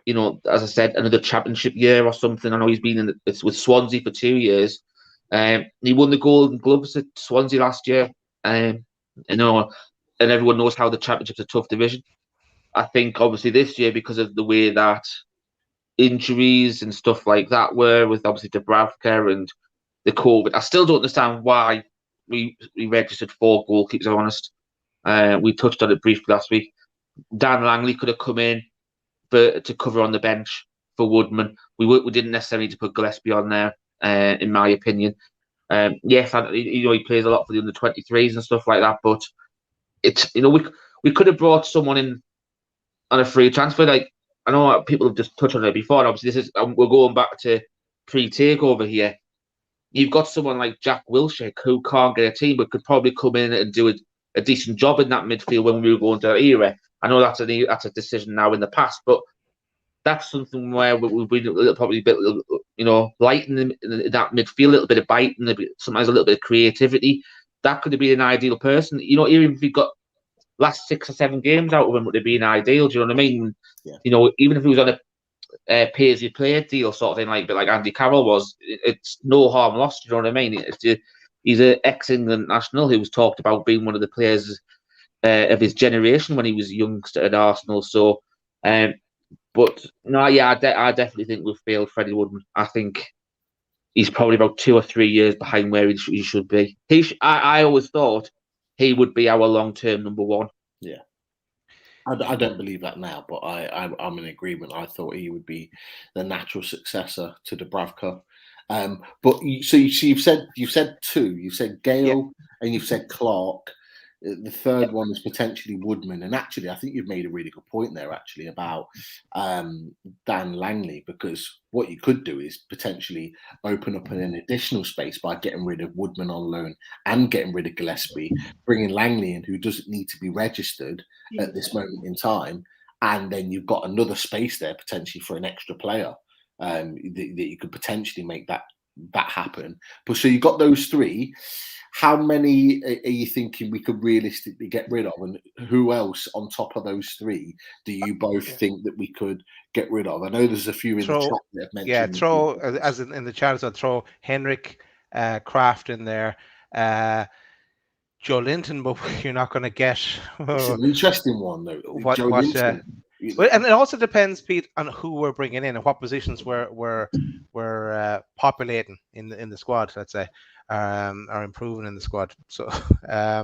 as I said, another championship year or something. I know he's been with Swansea for 2 years. He won the Golden Gloves at Swansea last year. And everyone knows how the championship's a tough division. I think obviously this year, because of the way that injuries and stuff like that were, with obviously Dubravka and the COVID, I still don't understand why we registered 4 goalkeepers, I'm honest. We touched on it briefly last week. Dan Langley could have come in to cover on the bench for Woodman. We didn't necessarily need to put Gillespie on there, in my opinion. Yes, he plays a lot for the under-23s and stuff like that, but it's we could have brought someone in on a free transfer. Like, I know people have just touched on it before, and obviously this is we're going back to pre-takeover here. You've got someone like Jack Wilshere who can't get a team, but could probably come in and do a decent job in that midfield when we were going to that era. I know that's a decision now in the past, but that's something where we've been probably a bit, light in that midfield, a little bit of bite, and sometimes a little bit of creativity. That could have been an ideal person. Even if we got last 6 or 7 games out of him, would have been ideal. Do you know what I mean? Yeah. Even if he was on a pay-as-you-play deal sort of thing, like Andy Carroll was, it's no harm lost. Do you know what I mean? He's an ex-England national who was talked about being one of the players of his generation when he was youngster at Arsenal. So, but no, yeah, I definitely think we've failed Freddie Woodman. I think he's probably about 2 or 3 years behind where he should be. I always thought he would be our long-term number 1. Yeah. I don't believe that now, but I'm in agreement. I thought he would be the natural successor to Dubravka. But you've said 2. You've said Gale, and you've said Clark. The third one is potentially Woodman. And actually, I think you've made a really good point there, actually, about Dan Langley, because what you could do is potentially open up an additional space by getting rid of Woodman on loan and getting rid of Gillespie, bringing Langley in, who doesn't need to be registered at this moment in time. And then you've got another space there potentially for an extra player that you could potentially make that that happen. But so you got those three. How many are you thinking we could realistically get rid of, and who else on top of those three do you both think that we could get rid of? I know there's a few in the chat that have mentioned. Throw as in the chat, so throw Henrik Kraft in there. Joe Linton, but you're not going to get. It's an interesting one, though. And it also depends, Pete, on who we're bringing in and what positions we're populating in the squad. Let's say, are improving in the squad. So, I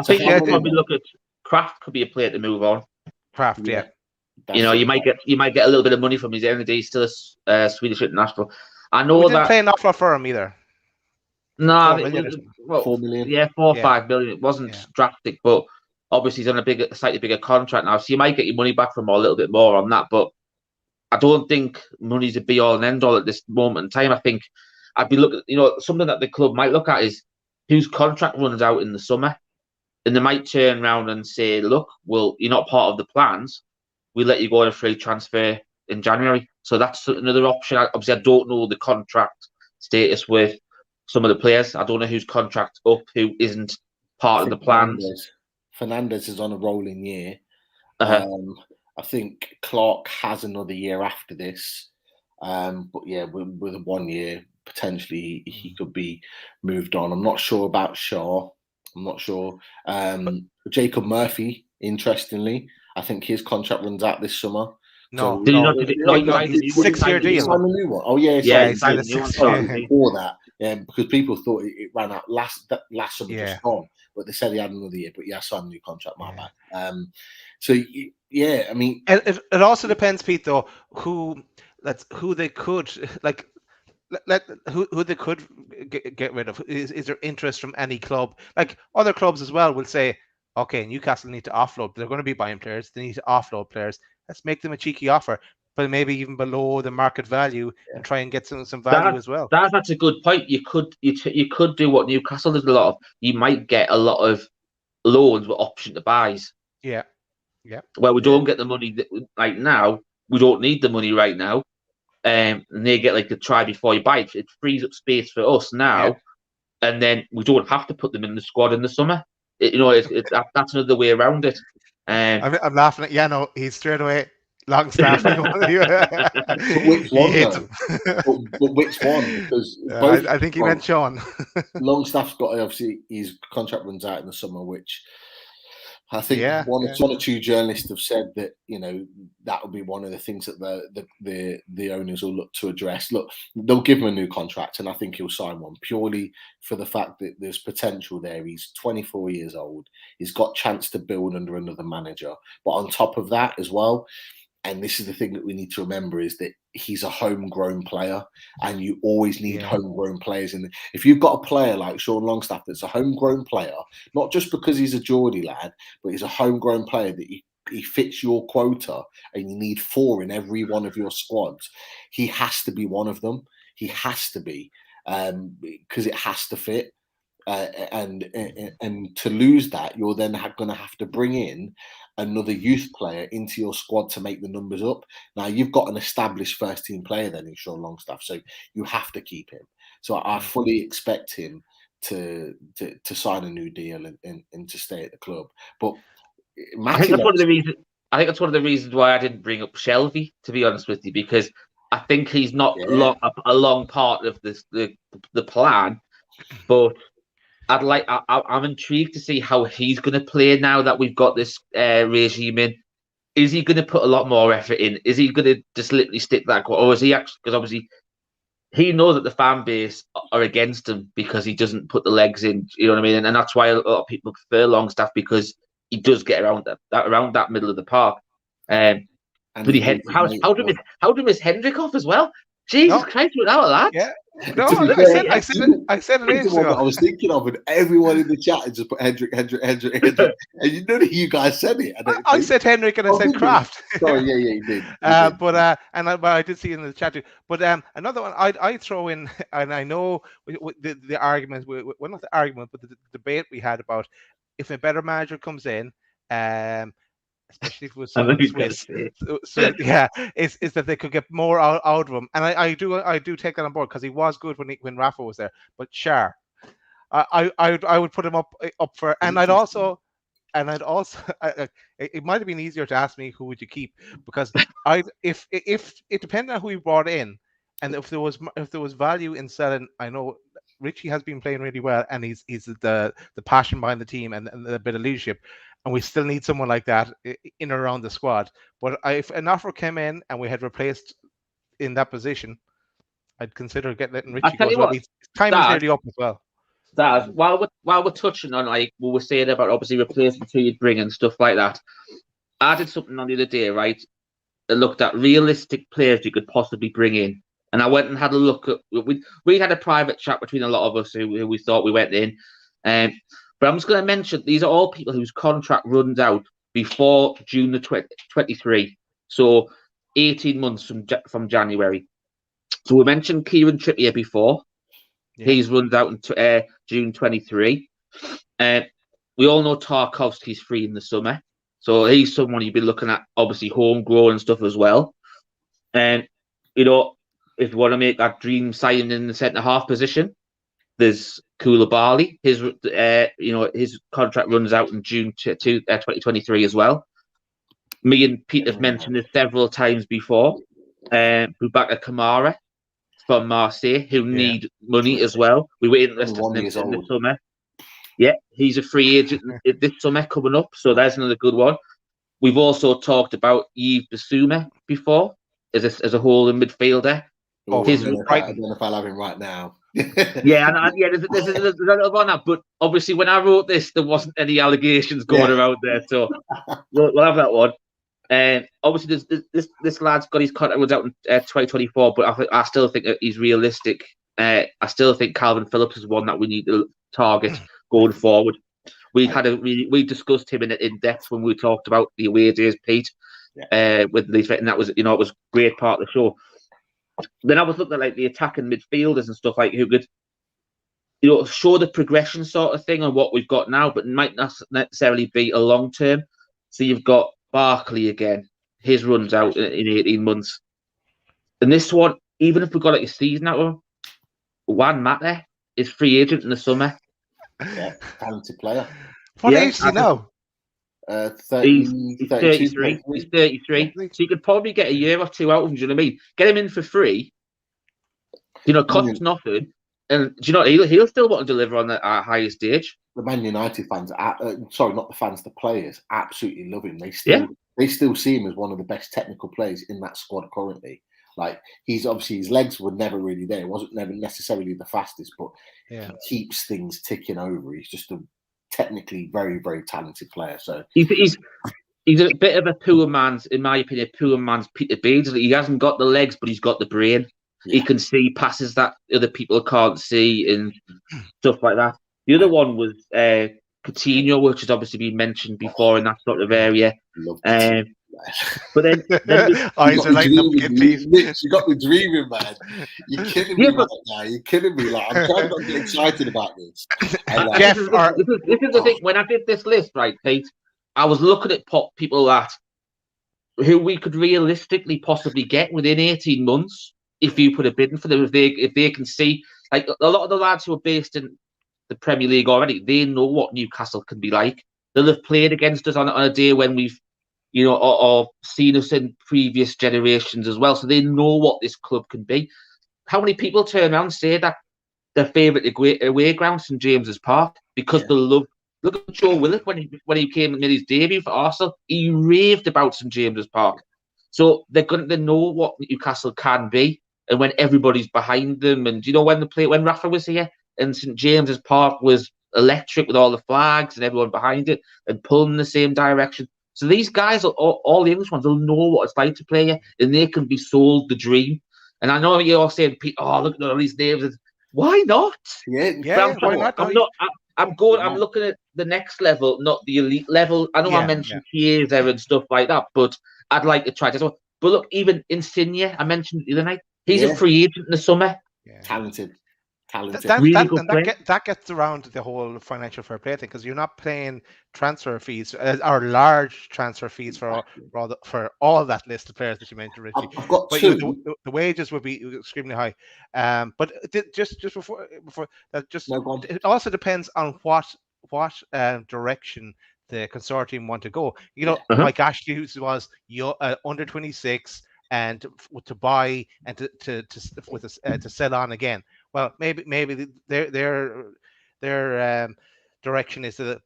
think we'll probably look at Kraft could be a player to move on. Kraft, yeah. You might get a little bit of money from his end. He's still a Swedish international. I know we didn't play an awful lot for him either. No, 4 million. Yeah, 4 or 5 million. It wasn't drastic, but obviously he's on a slightly bigger contract now, so you might get your money back from him a little bit more on that. But I don't think money's a be all and end all at this moment in time. I think I'd be looking, something that the club might look at is whose contract runs out in the summer, and they might turn around and say, "Look, well, you're not part of the plans. We let you go on a free transfer in January." So that's another option. Obviously, I don't know the contract status with some of the players. I don't know whose contract up, who isn't part of the plans. Fernandez is on a rolling year. I think Clark has another year after this. But yeah, with 1 year, potentially he could be moved on. I'm not sure about Shaw. I'm not sure. Jacob Murphy, interestingly, I think his contract runs out this summer. No, he's 6-year deal. A new one. Oh yeah, he signed a 6-year before that. Yeah, because people thought it ran out last summer just gone, but they said he had another year. But signed a new contract. My bad. So yeah, I mean, it also depends, Pete, though, who they could who they could get rid of. Is there interest from any club? Like other clubs as well will say, okay, Newcastle need to offload. They're going to be buying players. They need to offload players. Let's make them a cheeky offer, but maybe even below the market value, and try and get some value as well. That's a good point. You could do what Newcastle does a lot of. You might get a lot of loans with option to buys. Yeah. Where we don't get the money right now. We don't need the money right now. And they get like a try before you buy it. It frees up space for us now, and then we don't have to put them in the squad in the summer. That's another way around it. I'm laughing at he's straight away Longstaff. But which one? But which one? Because I think he meant Sean. Longstaff's got obviously his contract runs out in the summer, which I think one or two journalists have said that that will be one of the things that the owners will look to address. Look, they'll give him a new contract, and I think he'll sign one purely for the fact that there's potential there. He's 24 years old. He's got chance to build under another manager. But on top of that as well, and this is the thing that we need to remember, is that he's a homegrown player, and you always need homegrown players. And if you've got a player like Sean Longstaff that's a homegrown player, not just because he's a Geordie lad, but he's a homegrown player that he fits your quota, and you need 4 in every one of your squads, he has to be one of them. He has to be, because it has to fit. And to lose that, you're then going to have to bring in another youth player into your squad to make the numbers up. Now you've got an established first team player then in Sean Longstaff, so you have to keep him. So I fully expect him to sign a new deal and to stay at the club. But I think that's one of the reasons why I didn't bring up Shelby, to be honest with you, because I think he's not a long part of the plan, but I'm intrigued to see how he's going to play now that we've got this regime in. Is he going to put a lot more effort in? Is he going to just literally stick that, or is he actually? Because obviously he knows that the fan base are against him because he doesn't put the legs in. You know what I mean? And that's why a lot of people prefer Longstaff, because he does get around that middle of the park. How do we miss Hendrik off as well? Jesus Christ, without that. Yeah. No, I said it ages ago. I was thinking of, and everyone in the chat just put Hendrik, and none of you guys said it. I said Hendrik and I said Kraft. Sorry, you did. But I did see it in the chat too. But another one I throw in, and I know the argument, well, not the argument, but the debate we had about if a better manager comes in, especially if it was I know someone you're gonna Swiss. say. So yeah, is that they could get more out of him, and I do take that on board because he was good when Rafa was there. But Shar, I would put him up for, and I'd also it might have been easier to ask me who would you keep, because if it depended on who you brought in, and if there was value in selling. I know Richie has been playing really well, and he's the passion behind the team and the bit of leadership, and we still need someone like that in or around the squad. But if an offer came in and we had replaced in that position, I'd consider letting I Richie go tell as you well. what, His time is Dad, nearly up as well. Dad, while we're touching on like we were saying about obviously replacing who you'd bring and stuff like that, I did something on the other day, right? I looked at realistic players you could possibly bring in, and I went and had a look at. We had a private chat between a lot of us who we thought we went in, but I'm just going to mention these are all people whose contract runs out before June the 23, so 18 months from January. So we mentioned Kieran Trippier before. Yeah. He's runs out in June 23. We all know Tarkovsky's free in the summer. So he's someone you've been looking at, obviously homegrown and stuff as well. And, if you want to make that dream signing in the centre-half position, there's Koulibaly. His contract runs out in June 2023 as well. Me and Pete have mentioned this several times before. Boubacar Kamara from Marseille, who need money as well. We were interested in him in the summer. Yeah, he's a free agent this summer coming up, so there's another good one. We've also talked about Yves Bissouma before as a holding midfielder. I don't know if I'll have him right now. There's another one, but obviously when I wrote this, there wasn't any allegations going around there, so we'll have that one. And obviously, this lad's got his contract runs out in 2024, but I still think that he's realistic. I still think Calvin Phillips is one that we need to target going forward. We discussed him in depth when we talked about the away days, Pete, with Leeds, and that was it was a great part of the show. Then I was looking at like the attacking midfielders and stuff like who could show the progression sort of thing on what we've got now, but might not necessarily be a long term. So you've got Barkley again. His runs out in 18 months. And this one, even if we got like a season out of him, Juan Mata is free agent in the summer. Yeah, talented player. What age is he now? 33. He's 33. So you could probably get a year or two out of him, do you know what I mean? Get him in for free. Costs nothing. And do you know he'll still want to deliver on the highest stage. The Man United fans, sorry, not the fans, the players absolutely love him. They still see him as one of the best technical players in that squad currently. Like he's obviously his legs were never really there. He wasn't never necessarily the fastest, but he keeps things ticking over. He's just a technically very, very talented player. So he's a bit of a poor man's, in my opinion, poor man's Peter Beardsley. He hasn't got the legs, but he's got the brain. Yeah. He can see passes that other people can't see and stuff like that. The other one was Coutinho, which has obviously been mentioned before in that sort of area. But then eyes are lighting up again, please. You got me dreaming, man. You're kidding me right now. You're kidding me. Like I'm trying not to get excited about this. Jeff, this is the thing. When I did this list, right, Pete, I was looking at people who we could realistically possibly get within 18 months if you put a bid in for them. If they can see, like a lot of the lads who are based in the Premier League already, they know what Newcastle can be like. They'll have played against us on a day when we've, or seen us in previous generations as well. So they know what this club can be. How many people turn around and say that their favourite away ground St James's Park because they love? Look at Joe Willett when he came and made his debut for Arsenal. He raved about St James's Park. So they know what Newcastle can be, and when everybody's behind them, and when Rafa was here and St James's Park was electric with all the flags and everyone behind it and pulling in the same direction. So these guys, all the English ones, they'll know what it's like to play here, and they can be sold the dream. And I know you're all saying, look at all these names. Why not? Yeah, why not? I'm looking at the next level, not the elite level. I know I mentioned Chiesa and stuff like that, but I'd like to try this one. But look, even Insigne, I mentioned it the other night, he's a free agent in the summer. Talented. talented. That gets around the whole financial fair play thing, because you're not paying transfer fees or large transfer fees for all that list of players that you mentioned, Richie. I've got but two. The wages would be extremely high. But just before that, it also depends on what direction the consortium want to go. Mike Ashley was under 26 and to buy and to sell on again. Well, maybe their direction is the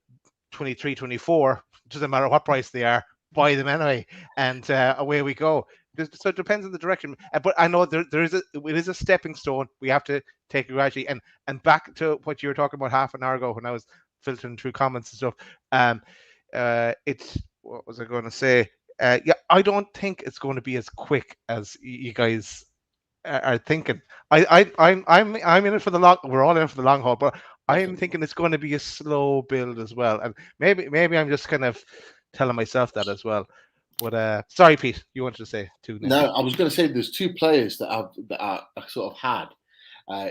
23, 24. Doesn't matter what price they are, buy them anyway, and away we go. So it depends on the direction. But I know it is a stepping stone. We have to take it gradually. And back to what you were talking about half an hour ago when I was filtering through comments and stuff. What was I going to say? I don't think it's going to be as quick as you guys are thinking. I'm in it for the long. We're all in it for the long haul, but I am thinking it's going to be a slow build as well. And maybe I'm just kind of telling myself that as well. But sorry, Pete, you wanted to say two. No, I was going to say there's two players that I sort of had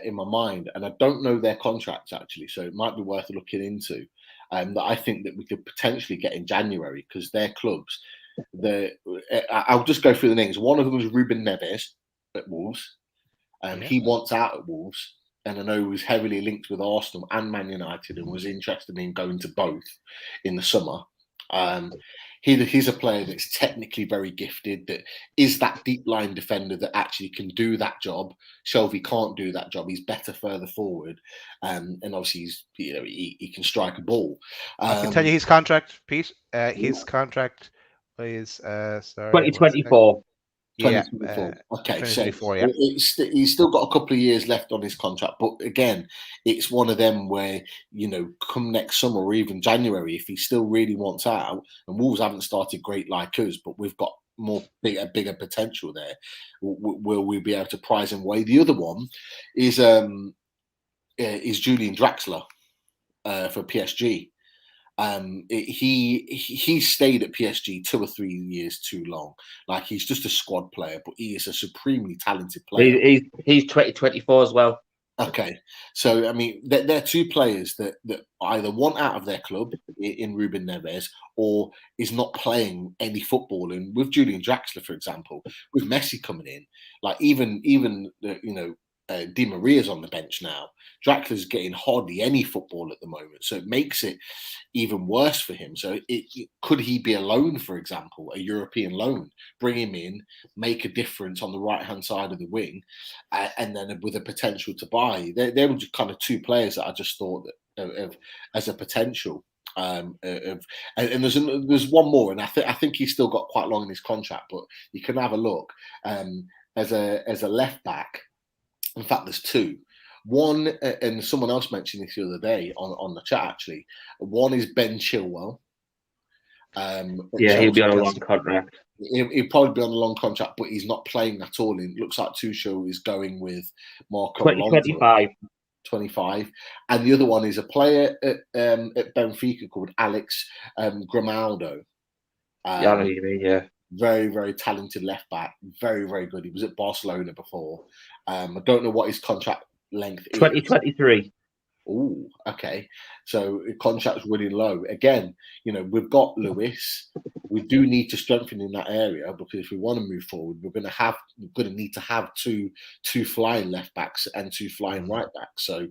in my mind, and I don't know their contracts actually, so it might be worth looking into. That I think that we could potentially get in January, because their clubs. I'll just go through the names. One of them was Ruben Neves at Wolves. He wants out at Wolves, and I know he was heavily linked with Arsenal and Man United, and was interested in going to both in the summer. He's a player that's technically very gifted, that is that deep line defender that actually can do that job. Shelvey can't do that job. He's better further forward, and obviously he can strike a ball. I can tell you his contract, Pete. His contract is 2024. Yeah, 2024. Okay, 2024, so yeah. He's still got a couple of years left on his contract, but again, it's one of them where, come next summer or even January, if he still really wants out, and Wolves haven't started great like us, but we've got bigger potential there, will we be able to prize him away? The other one is Julian Draxler for PSG. He stayed at PSG 2 or 3 years too long. Like, he's just a squad player, but he is a supremely talented player. He's 2024 as well. Okay, so I mean, they're two players that either want out of their club in Ruben Neves, or is not playing any football. And with Julian Draxler, for example, with Messi coming in, like even Di Maria's on the bench now. Draxler's getting hardly any football at the moment, so it makes it even worse for him. So could he be a loan, for example, a European loan, bring him in, make a difference on the right-hand side of the wing, and then with a potential to buy? They were just kind of two players that I just thought of as a potential. And there's one more, and I think he's still got quite long in his contract, but you can have a look as a left back. In fact, there's two. One, and someone else mentioned this the other day on the chat, actually. One is Ben Chilwell. He'll be on a long contract. He'll probably be on a long contract, but he's not playing at all. It looks like Tuchel is going with Marco 2025. 25. And the other one is a player at Benfica called Alex Grimaldo. I know what you mean, yeah. Very, very talented left back. Very, very good. He was at Barcelona before. I don't know what his contract length is. 2023. Oh, okay. So contract's running low. Again, we've got Lewis. We do need to strengthen in that area, because if we want to move forward, we're going to need to have two flying left backs and two flying right backs. So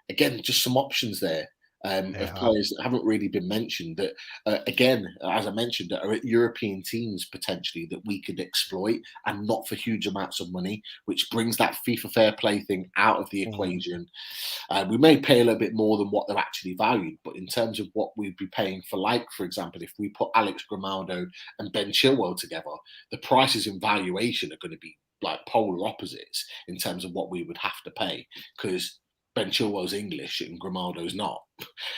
again, just some options there. Of players that haven't really been mentioned, that again, as I mentioned, are at European teams potentially that we could exploit, and not for huge amounts of money, which brings that FIFA fair play thing out of the equation. We may pay a little bit more than what they're actually valued, but in terms of what we'd be paying for, like, for example, if we put Alex Grimaldo and Ben Chilwell together, the prices in valuation are going to be like polar opposites in terms of what we would have to pay, because Ben Chilwell's English and Grimaldo's not.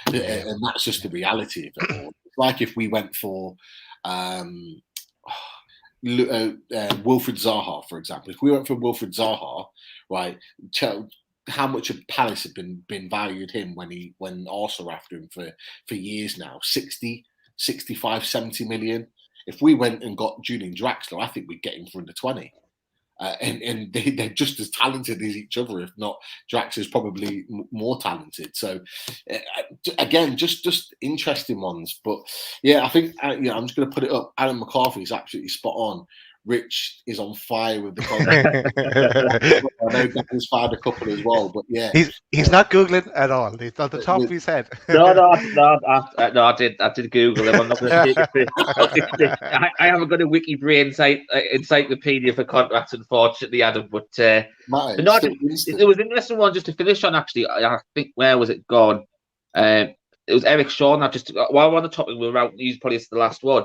And that's just the reality of it all. It's like if we went for Wilfried Zaha, for example. If we went for Wilfried Zaha, right, how much of Palace have been valued him when Arsenal are after him for years now? 60, 65, 70 million. If we went and got Julian Draxler, I think we'd get him for under 20. and they're just as talented as each other, if not. Draxler's probably more talented. So again, just interesting ones. But yeah, I think I'm just going to put it up. Alan McCarthy is absolutely spot on. Rich is on fire with the content. I know Dan's found a couple as well, but yeah, he's not googling at all. He's on the top of his head. No, I did Google him. I'm not going to take it. I haven't got a wiki brain encyclopedia for contracts, unfortunately, Adam. But it was an interesting one just to finish on. Actually, I think where was it gone? It was Eric Shaw. While we're on the topic, we're out. He's probably the last one.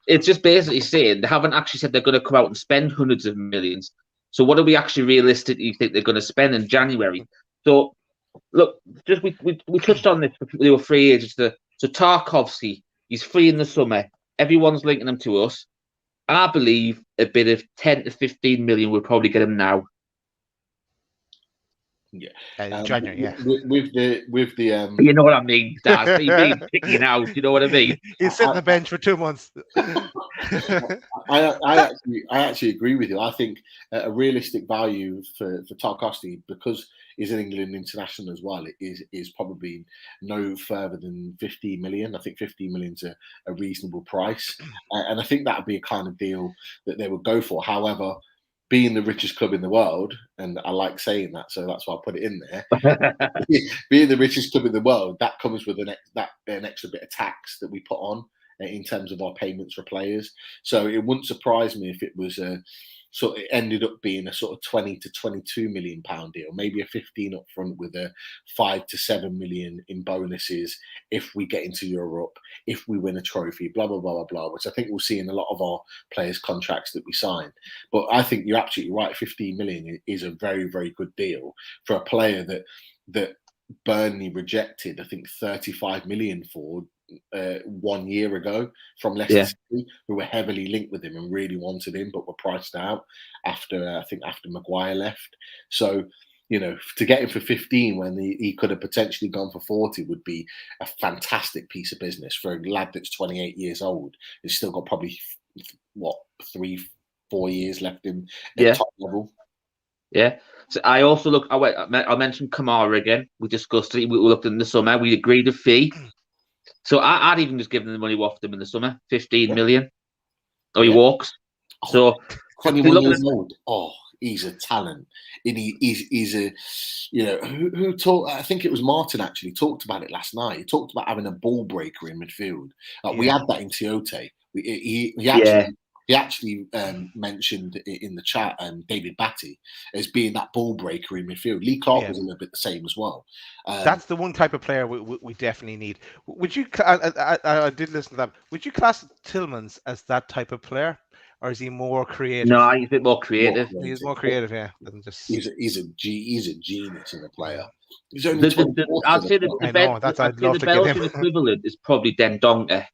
It's just basically saying they haven't actually said they're going to come out and spend hundreds of millions. So what do we actually realistically think they're going to spend in January? So look, just we touched on this. They were free agents. So Tarkovsky, he's free in the summer. Everyone's linking him to us. I believe a bit of 10 to 15 million will probably get him now. Yeah, January. Yeah, with the you know what I mean, Dad. He's being picky now. You know what I mean? He's sitting on the bench for 2 months. I actually agree with you. I think a realistic value for Tarkovsky, because he's an England international as well, is probably no further than 15 million. I think 15 million is a reasonable price, and I think that would be a kind of deal that they would go for. However, being the richest club in the world, and I like saying that, so that's why I put it in there. Being the richest club in the world, that comes with an extra bit of tax that we put on in terms of our payments for players. So it wouldn't surprise me if it was it ended up being a sort of 20 to 22 million pound deal, maybe a 15 up front with a 5 to 7 million in bonuses if we get into Europe, if we win a trophy, blah, blah, blah, blah, blah, which I think we'll see in a lot of our players' contracts that we sign. But I think you're absolutely right. 15 million is a very, very good deal for a player that Burnley rejected, I think, 35 million for 1 year ago from Leicester City, who were heavily linked with him and really wanted him, but were priced out after Maguire left. So, to get him for 15 when he could have potentially gone for 40 would be a fantastic piece of business for a lad that's 28 years old. He's still got probably 3-4 years left in top level. Yeah. So I also I mentioned Kamara again. We discussed it. We looked in the summer. We agreed a fee. So I'd even just given the money off them in the summer, 15 million. Oh, he walks. So 21 years old. Oh, he's a talent. And he's a, who talked, I think it was Martin actually talked about it last night. He talked about having a ball breaker in midfield. We had that in Tiote. He actually mentioned in the chat David Batty as being that ball breaker in midfield. Lee Clark was a little bit the same as well. That's the one type of player we definitely need. Would you? I did listen to that. Would you class Tillmans as that type of player, or is he more creative? No, he's a bit more creative. He's more creative, yeah. Than just... He's a genius of a player. He's only I'd say the Belgian equivalent is probably Dendoncker.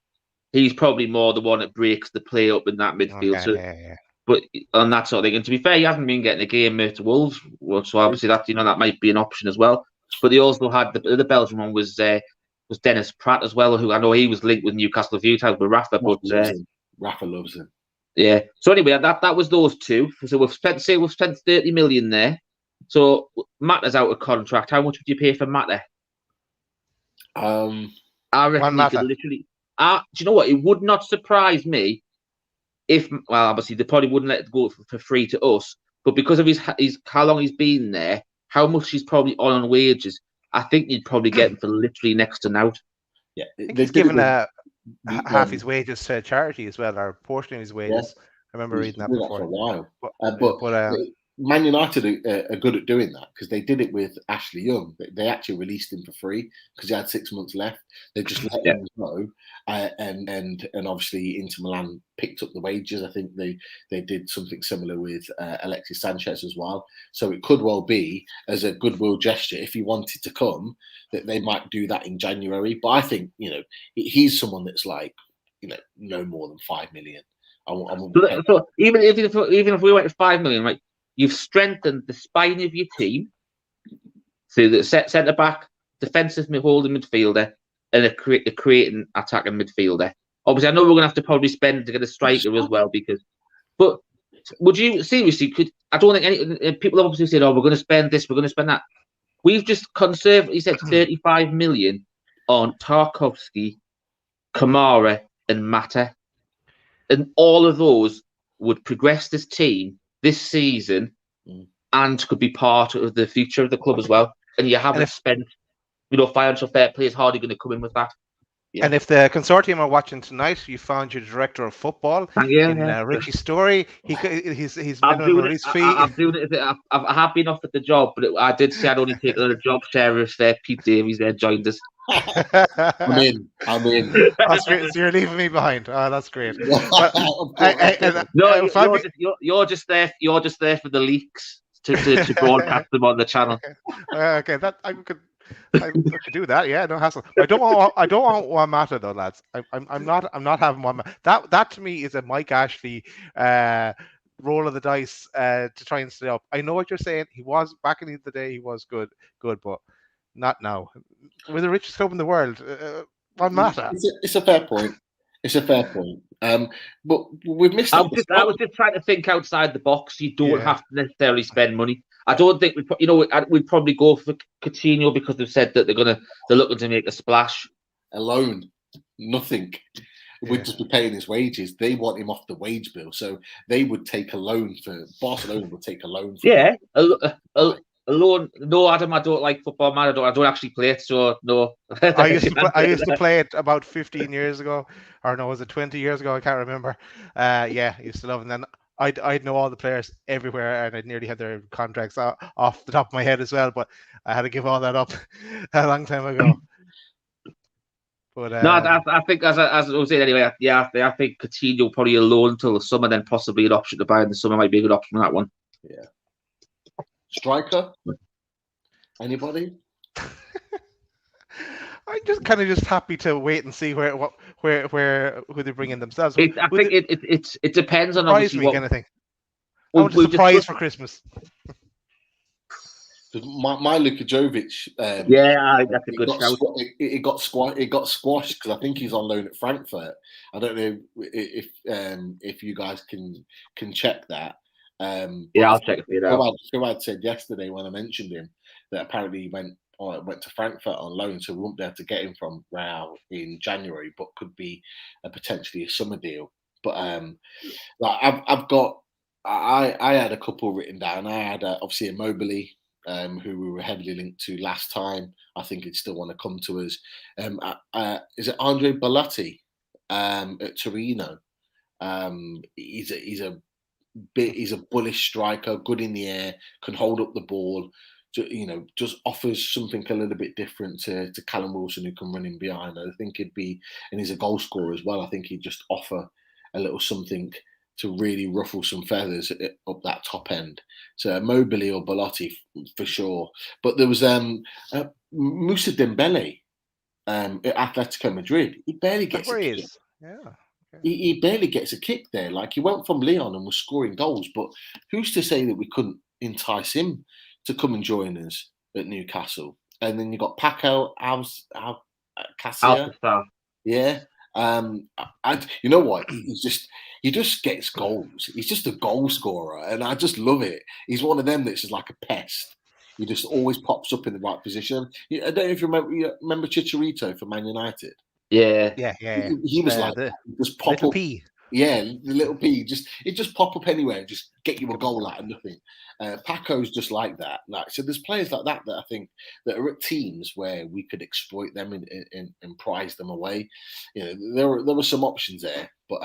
He's probably more the one that breaks the play up in that midfield. But on that sort of thing, and to be fair, he hasn't been getting a game to Wolves, so obviously that that might be an option as well. But they also had the Belgian one was Dennis Pratt as well, who I know he was linked with Newcastle a few times with Rafa, but Rafa loves him. Yeah. So anyway, that was those two. So we've spent 30 million there. So Mata's out of contract. How much would you pay for Mata? I reckon you could literally. Do you know what? It would not surprise me if, obviously they probably wouldn't let it go for free to us, but because of his how long he's been there, how much he's probably on wages, I think you'd probably get him for literally next to out. Yeah, I think he's given half his wages to charity as well, or a portion of his wages. Yeah. I remember reading that before. For a while, but Man United are good at doing that because they did it with Ashley Young. They actually released him for free because he had 6 months left. They just let him go, and obviously Inter Milan picked up the wages. I think they did something similar with Alexis Sanchez as well. So it could well be as a goodwill gesture if he wanted to come that they might do that in January. But I think he's someone that's like no more than 5 million. So even if we went to 5 million, right? You've strengthened the spine of your team through the centre back, defensive holding midfielder, and a creating attacking midfielder. Obviously, I know we're going to have to probably spend to get a striker as well, but would you seriously? I don't think any people have obviously said, "Oh, we're going to spend this, we're going to spend that." We've just conservatively said 35 million on Tarkovsky, Kamara, and Mata, and all of those would progress this team this season and could be part of the future of the club as well. And you haven't spent, financial fair play is hardly going to come in with that. Yeah. And if the consortium are watching tonight, you found your director of football in Richie Story. He's I'm doing it. I'm doing it. I have been offered the job, but I did say I'd only take a job share if Pete Davies there joined us. I'm in. That's great. So you're leaving me behind. Oh, that's great. You're just there. You're just there for the leaks to broadcast them on the channel. Okay, that I could do that. Yeah, no hassle. I don't want one matter though, lads. I'm not having one. That to me is a Mike Ashley roll of the dice to try and stay up. I know what you're saying. He was back in the day. He was good, but not now. We're the richest club in the world. One matter. It's a fair point. But we've missed. I was just trying to think outside the box. You don't have to necessarily spend money. I don't think we'd probably go for Coutinho because they've said that they're looking to make a splash. A loan, nothing. We'd just be paying his wages. They want him off the wage bill, so they would take a loan for Barcelona. Would take a loan. For a loan. No, Adam, I don't like football, man. I don't actually play it, so no. I used to play it about 15 years ago, or no, was it 20 years ago? I can't remember. I used to love it. And then I'd know all the players everywhere, and I'd nearly had their contracts off the top of my head as well. But I had to give all that up a long time ago. But no, I think as I was saying anyway, I think Coutinho probably a loan until the summer, then possibly an option to buy in the summer might be a good option on that one. Yeah. Striker? Anybody? I'm just kind of happy to wait and see who they bring in themselves. I think it depends on obviously what kind of thing. I want a surprise for Christmas. My Luka Jovic. That's a good shout. It got squashed because I think he's on loan at Frankfurt. I don't know if you guys can check that. I'll check it for you now. I'd said yesterday when I mentioned him that apparently he went to Frankfurt on loan, so we won't be able to get him from Real in January, but could be potentially a summer deal. But I had a couple written down. I had obviously Immobile, who we were heavily linked to last time. I think he'd still want to come to us. Is it Andre Bellotti at Torino? He's a bullish striker, good in the air, can hold up the ball. Just offers something a little bit different to Callum Wilson, who can run in behind. I think and he's a goal scorer as well. I think he'd just offer a little something to really ruffle some feathers up that top end. So Immobile or Bellotti for sure. But there was Moussa Dembele at Atletico Madrid. He barely gets a kick. Yeah. He barely gets a kick there. Like, he went from Lyon and was scoring goals, but who's to say that we couldn't entice him to come and join us at Newcastle? And then you got Paco Alcacer. Yeah. You know what? He just gets goals. He's just a goal scorer, and I just love it. He's one of them that's just like a pest. He just always pops up in the right position. I don't know if you remember Chicharito for Man United. Yeah. He was like just pop little up. P. Yeah, the little P. Just pop up anywhere and just get you a goal out of nothing. Paco's just like that. So there's players like that I think that are at teams where we could exploit them and prize them away. There were some options there, but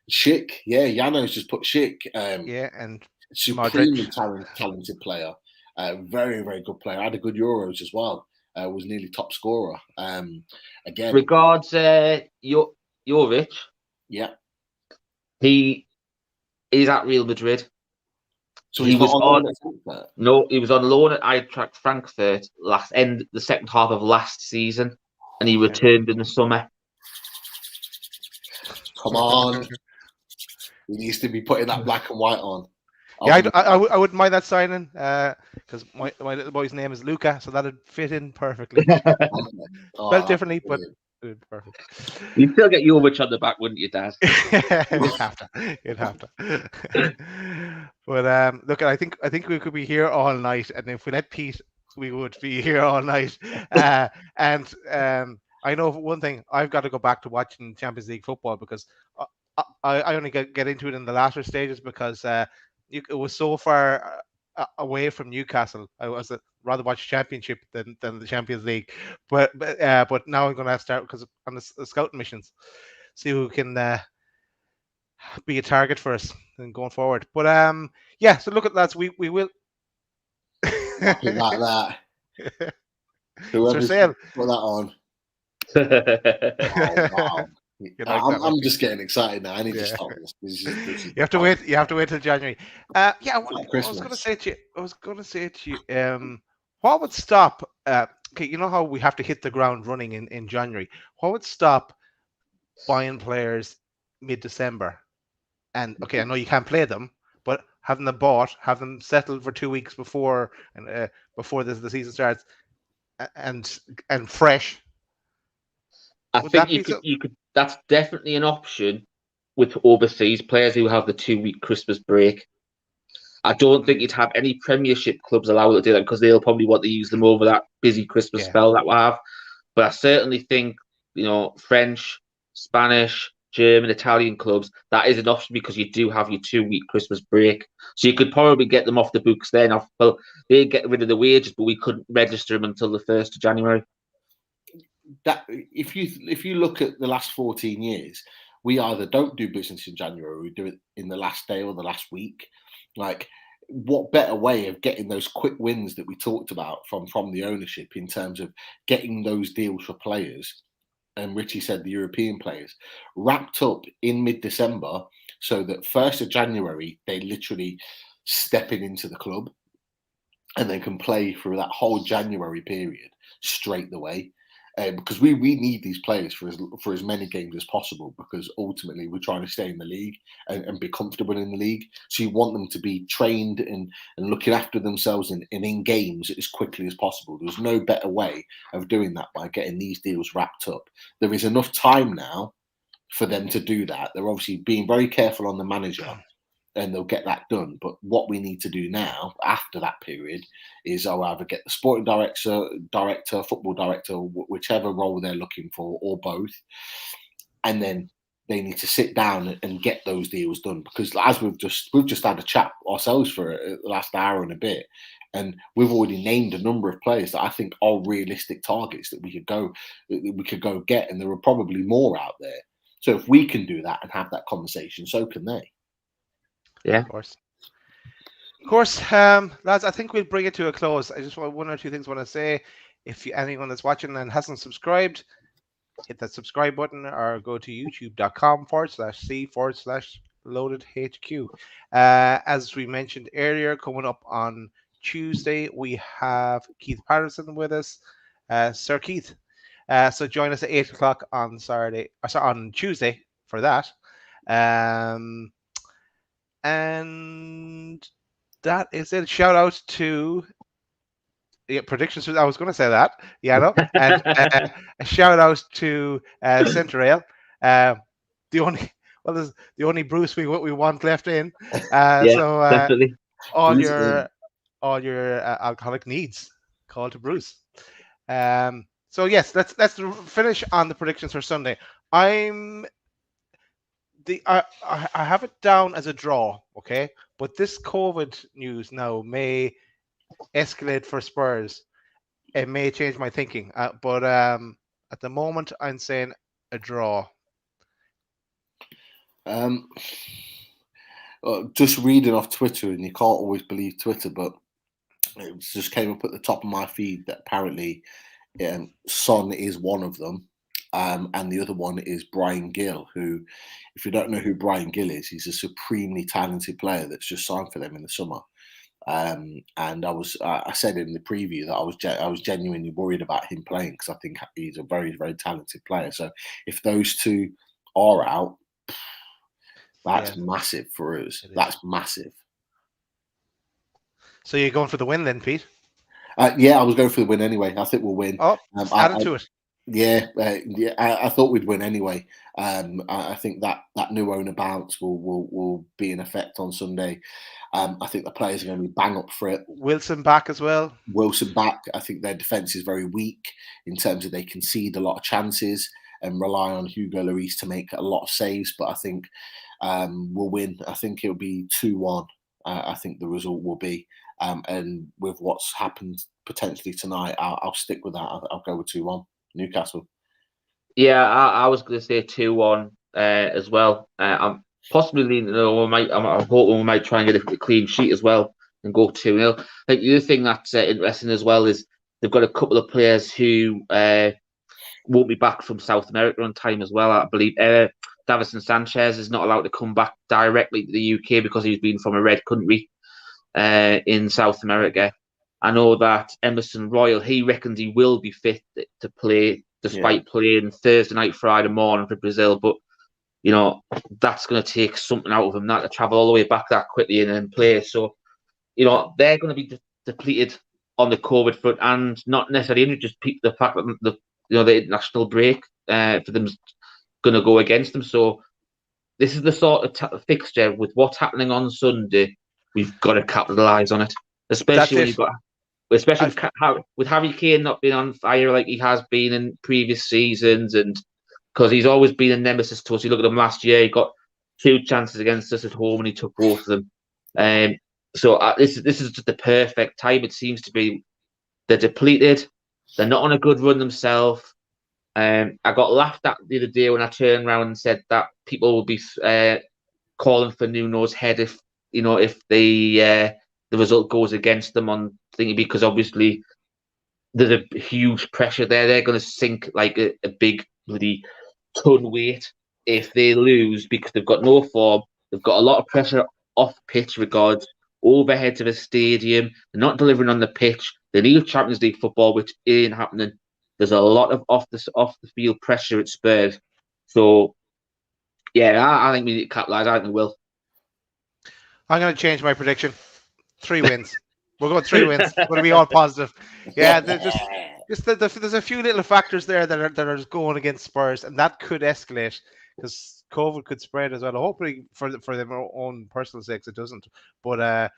Schick, Jano's just put Schick. And supremely talented player. Very, very good player. Had a good Euros as well. Was nearly top scorer. Again, regards Jovic. Yeah, he is at Real Madrid. So he was on loan. No, he was on loan at Eintracht Frankfurt the second half of last season, and he returned in the summer. Come on, he needs to be putting that black and white on. Yeah, I wouldn't mind that signing because my little boy's name is Luca, so that'd fit in perfectly. Spelled differently, but Perfect. You'd still get Jovic on the back, wouldn't you, Dad? You'd have to. You'd have to. But look, I think we could be here all night, and if we let Pete, we would be here all night. And I know one thing: I've got to go back to watching Champions League football because I only get into it in the latter stages because it was so far away from Newcastle. I was rather watch Championship than the Champions League, but now I'm going to start because on the scouting missions, see who can be a target for us and going forward. But yeah. So look at lads, we will. Like that. Sir Sale. Put that on. I Wow. I'm just getting excited now. I need to stop this. You have to wait. You have to wait till January. Yeah, I was going to say to you. What would stop? Okay, you know how we have to hit the ground running in January. What would stop buying players mid-December? And okay, I know you can't play them, but having them bought, have them settled for 2 weeks before the season starts, and fresh. I think you could. That's definitely an option with overseas players who have the 2-week Christmas break. I don't think you'd have any Premiership clubs allowed to do that because they'll probably want to use them over that busy Christmas spell that we'll have. But I certainly think, French, Spanish, German, Italian clubs, that is an option because you do have your 2-week Christmas break. So you could probably get them off the books then. Well, they get rid of the wages, but we couldn't register them until the 1st of January. That if you look at the last 14 years, we either don't do business in January or we do it in the last day or the last week. Like, what better way of getting those quick wins that we talked about from the ownership in terms of getting those deals for players, and Richie said the European players, wrapped up in mid-December so that 1st of January they literally stepping into the club and they can play through that whole January period straight away. Because we need these players for as many games as possible, because ultimately we're trying to stay in the league and be comfortable in the league. So you want them to be trained and looking after themselves and in games as quickly as possible. There's no better way of doing that by getting these deals wrapped up. There is enough time now for them to do that. They're obviously being very careful on the manager, and they'll get that done. But what we need to do now, after that period, is I'll either get the sporting director, football director, whichever role they're looking for, or both, and then they need to sit down and get those deals done. Because as we've just had a chat ourselves for the last hour and a bit, and we've already named a number of players that I think are realistic targets that we could go get, and there are probably more out there. So if we can do that and have that conversation, so can they. Yeah, of course. Lads, I think we'll bring it to a close. I just want one or two things I want to say. If anyone that's watching and hasn't subscribed, hit that subscribe button or go to youtube.com/c/loadedhq. As we mentioned earlier, coming up on Tuesday, we have Keith Patterson with us, Sir Keith. So join us at 8 o'clock on Tuesday for that. And that is it. Shout out to predictions. I was going to say that. Yeah, no. And a shout out to Centrail. The only Bruce we want left in. So definitely. all your alcoholic needs, call to Bruce. So yes, let's finish on the predictions for Sunday. I have it down as a draw, okay? But this COVID news now may escalate for Spurs. It may change my thinking. But at the moment, I'm saying a draw. Just reading off Twitter, and you can't always believe Twitter, but it just came up at the top of my feed that apparently Son is one of them. And the other one is Brian Gill, who, if you don't know who Brian Gill is, he's a supremely talented player that's just signed for them in the summer. And I said in the preview that I was genuinely worried about him playing, because I think he's a very, very talented player. So if those two are out, that's massive for us. That's massive. So you're going for the win then, Pete? Yeah, I was going for the win anyway. I think we'll win. Oh, add it to it. Yeah, I thought we'd win anyway. I think that new owner bounce will be in effect on Sunday. I think the players are going to be bang up for it. Wilson back as well. Wilson back. I think their defence is very weak in terms of they concede a lot of chances and rely on Hugo Lloris to make a lot of saves. But I think we'll win. I think it'll be 2-1. I think the result will be. And with what's happened potentially tonight, I'll stick with that. I'll go with 2-1 Newcastle. Yeah, I was going to say 2-1 as well. I'm possibly leaning. I'm hoping we might try and get a clean sheet as well and go 2-0. I think the other thing that's interesting as well is they've got a couple of players who won't be back from South America on time as well. I believe Davison Sanchez is not allowed to come back directly to the UK because he's been from a red country in South America. I know that Emerson Royal, he reckons he will be fit to play despite playing Thursday night, Friday morning for Brazil. But, you know, that's going to take something out of him, not to travel all the way back that quickly and then play. So, you know, they're going to be depleted on the COVID front, and not necessarily injured, just the fact that the international break for them's going to go against them. So this is the sort of fixture with what's happening on Sunday. We've got to capitalise on it, especially when you've got. Especially with Harry Kane not being on fire like he has been in previous seasons, and because he's always been a nemesis to us. You look at him last year; he got 2 chances against us at home, and he took both of them. So this is just the perfect time. It seems to be. They're depleted. They're not on a good run themselves. I got laughed at the other day when I turned around and said that people will be calling for Nuno's head if the result goes against them on thingy, because obviously there's a huge pressure there. They're going to sink like a big bloody ton weight if they lose, because they've got no form. They've got a lot of pressure off pitch regards overhead to the stadium. They're not delivering on the pitch. They need Champions League football, which ain't happening. There's a lot of off the field pressure at Spurs. So yeah, I think we need to capitalise. I think we will. I'm going to change my prediction. 3 wins. We're going 3 wins. We're going to be all positive. Yeah, there's a few little factors there that are just going against Spurs, and that could escalate because COVID could spread as well. Hopefully, for their own personal sakes, it doesn't. But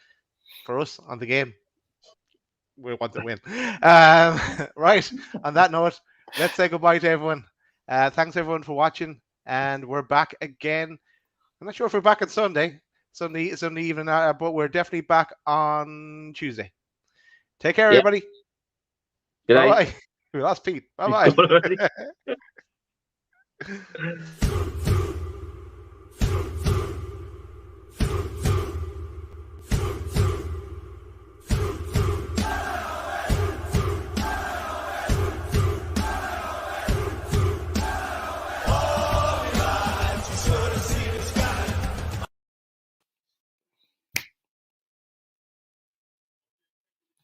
for us on the game, we want to win. Right. On that note, let's say goodbye to everyone. Thanks everyone for watching, and we're back again. I'm not sure if we're back on Sunday evening, but we're definitely back on Tuesday. Take care, everybody. Good Bye night. bye. We lost Pete. Bye bye.